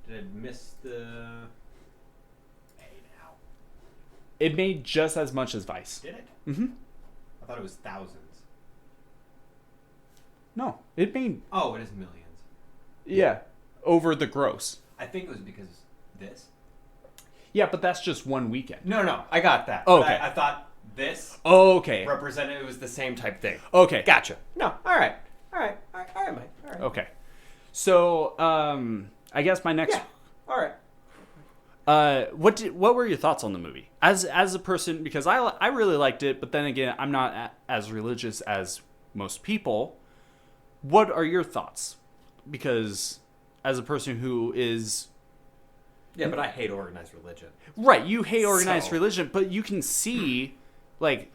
Did I miss the? Hey now. It made just as much as Vice. Did it? Mm-hmm. I thought it was thousands. No, it made Oh, it is millions. over the gross. I think it was because this. Yeah, but that's just one weekend. No, I got that. Oh, But okay. I thought this Oh, okay. represented it was the same type thing. Okay. Gotcha. No, all right, Mike. All right. Okay. So, I guess my next. Yeah. All right. What were your thoughts on the movie as a person? Because I really liked it, but then again, I'm not as religious as most people. What are your thoughts? Because as a person who is Yeah, but I hate organized religion. right, you hate organized So- religion, but you can see, like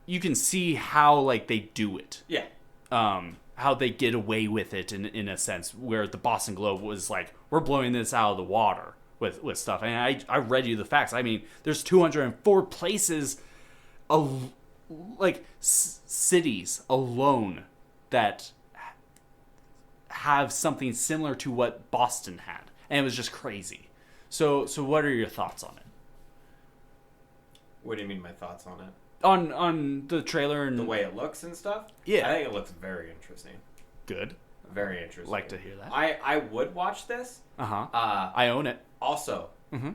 you can see how like they do it. Yeah. How they get away with it in a sense, where the Boston Globe was like, we're blowing this out of the water with stuff. And I read you the facts. I mean, there's 204 places, cities alone that have something similar to what Boston had, and it was just crazy. So what are your thoughts on it? What do you mean my thoughts on it? On the trailer and The way it looks and stuff? Yeah. I think it looks very interesting. good. Very interesting. Like to hear that. I would watch this. Uh-huh. Uh, I own it. Also, Mm-hmm.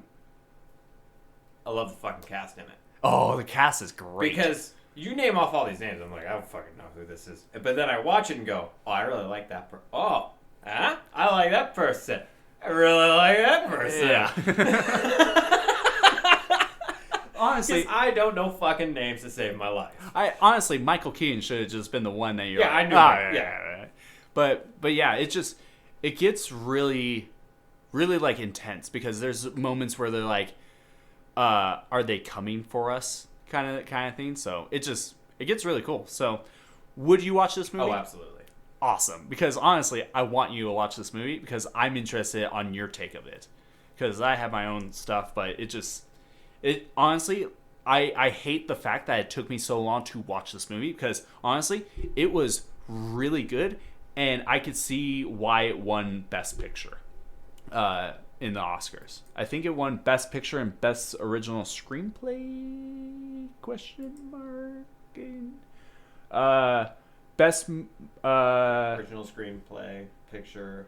I love the fucking cast in it. Oh, the cast is great. Because you name off all these names, I'm like, I don't fucking know who this is. But then I watch it and go, oh, I really like that person. Oh, huh? I like that person. I really like that person. Yeah. Honestly, Because I don't know fucking names to save my life. honestly, Michael Keaton should have just been the one that you're. Yeah, like, I knew "Ah, that, yeah. But yeah, it gets really, really like intense because there's moments where they're like, are they coming for us? Kind of thing. So it gets really cool. So, would you watch this movie? Oh, absolutely. Awesome. Because honestly, I want you to watch this movie because I'm interested on your take of it. Because I have my own stuff, but it honestly, I hate the fact that it took me so long to watch this movie because honestly, it was really good and I could see why it won Best Picture in the Oscars. I think it won Best Picture and Best Original Screenplay? Question mark. Best Original screenplay, picture,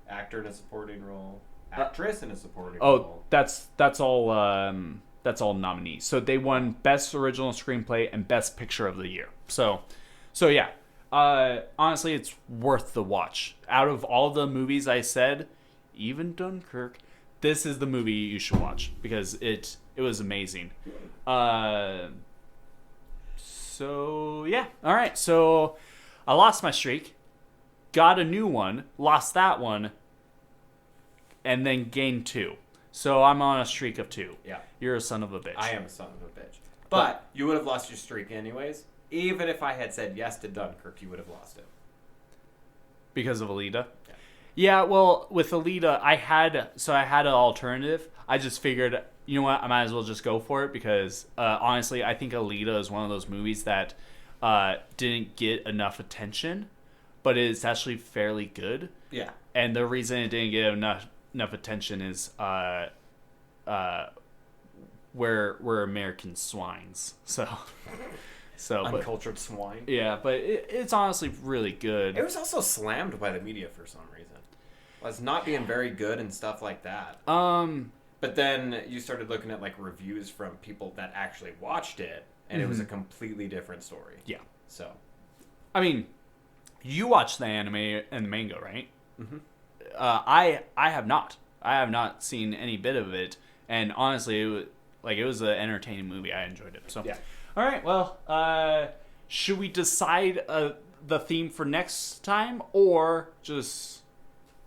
actor in a supporting role, actress in a supporting role. that's all nominees. So they won Best Original Screenplay and Best Picture of the Year. So yeah. Honestly, it's worth the watch. Out of all the movies I said, even Dunkirk, this is the movie you should watch because it was amazing. So yeah. All right. So I lost my streak, got a new one, lost that one, and then gained 2. So I'm on a streak of 2. Yeah. You're a son of a bitch. I am a son of a bitch. But you would have lost your streak anyways. Even if I had said yes to Dunkirk, you would have lost it. Because of Alita? Yeah. Yeah, well, with Alita, I had an alternative. I just figured, you know what, I might as well just go for it because, honestly, I think Alita is one of those movies that didn't get enough attention, but it's actually fairly good. Yeah. And the reason it didn't get enough attention is we're American swines. So but, Uncultured swine. yeah, but it's honestly really good. It was also slammed by the media for some reason. Was not being very good and stuff like that. But then you started looking at like reviews from people that actually watched it, and it was a completely different story. Yeah. So, I mean, you watched the anime and the manga, right? mm-hmm. I have not. I have not seen any bit of it, and honestly, it was an entertaining movie. I enjoyed it. So Yeah. All right. Well, should we decide the theme for next time, or just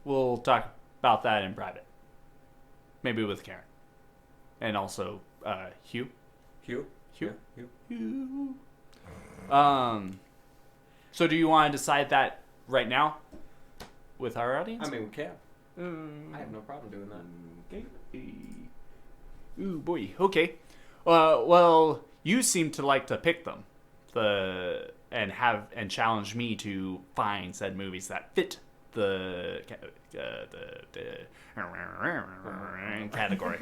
we'll talk about that in private. Maybe with Karen. And also Hugh. Hugh? Hugh? Yeah, Hugh. So do you want to decide that right now with our audience? I mean, we can. I have no problem doing that. Okay. Ooh, boy. Okay. Well, you seem to like to pick them, and challenge me to find said movies that fit the category.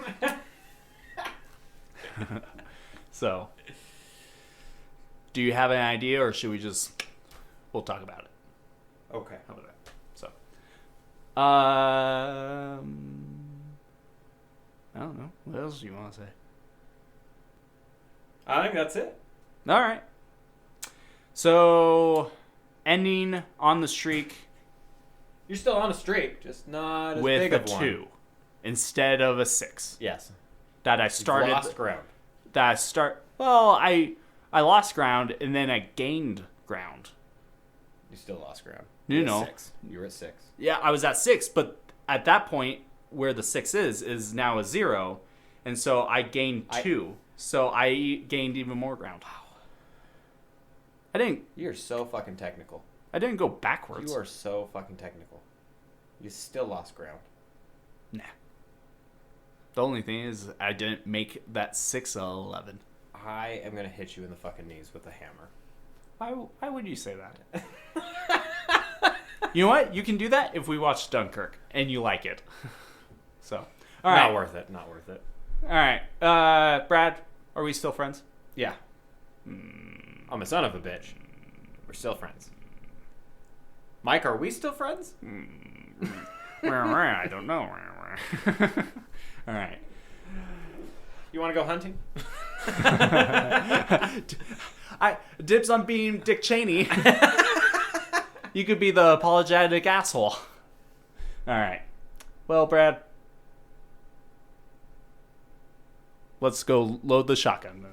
So, do you have an idea, or should we we'll talk about it? Okay. How about that? So, I don't know. What else do you want to say? I think that's it. All right. So, ending on the streak You're still on a streak, just not as with big a of one. 2 instead of a 6. Yes. That I You've started. lost ground. Well, I lost ground and then I gained ground. You still lost ground. You were know. at 6. You were at 6. Yeah, I was at 6, but at that point, where the 6 is now a 0, and so I gained 2. So I gained even more ground. I You're so fucking technical. didn't go backwards. You are so fucking technical. You still lost ground. Nah. The only thing is I didn't make that 6 a 11. I am gonna hit you in the fucking knees with a hammer. Why would you say that? You know what? You can do that if we watch Dunkirk and you like it. So, all right. Not worth it. Not worth it. All right. Brad, are we still friends? Yeah. I'm a son of a bitch. We're still friends. Mike, are we still friends? I don't know. All right. You want to go hunting? Dibs on being Dick Cheney. You could be the apologetic asshole. All right. Well, Brad, let's go load the shotgun.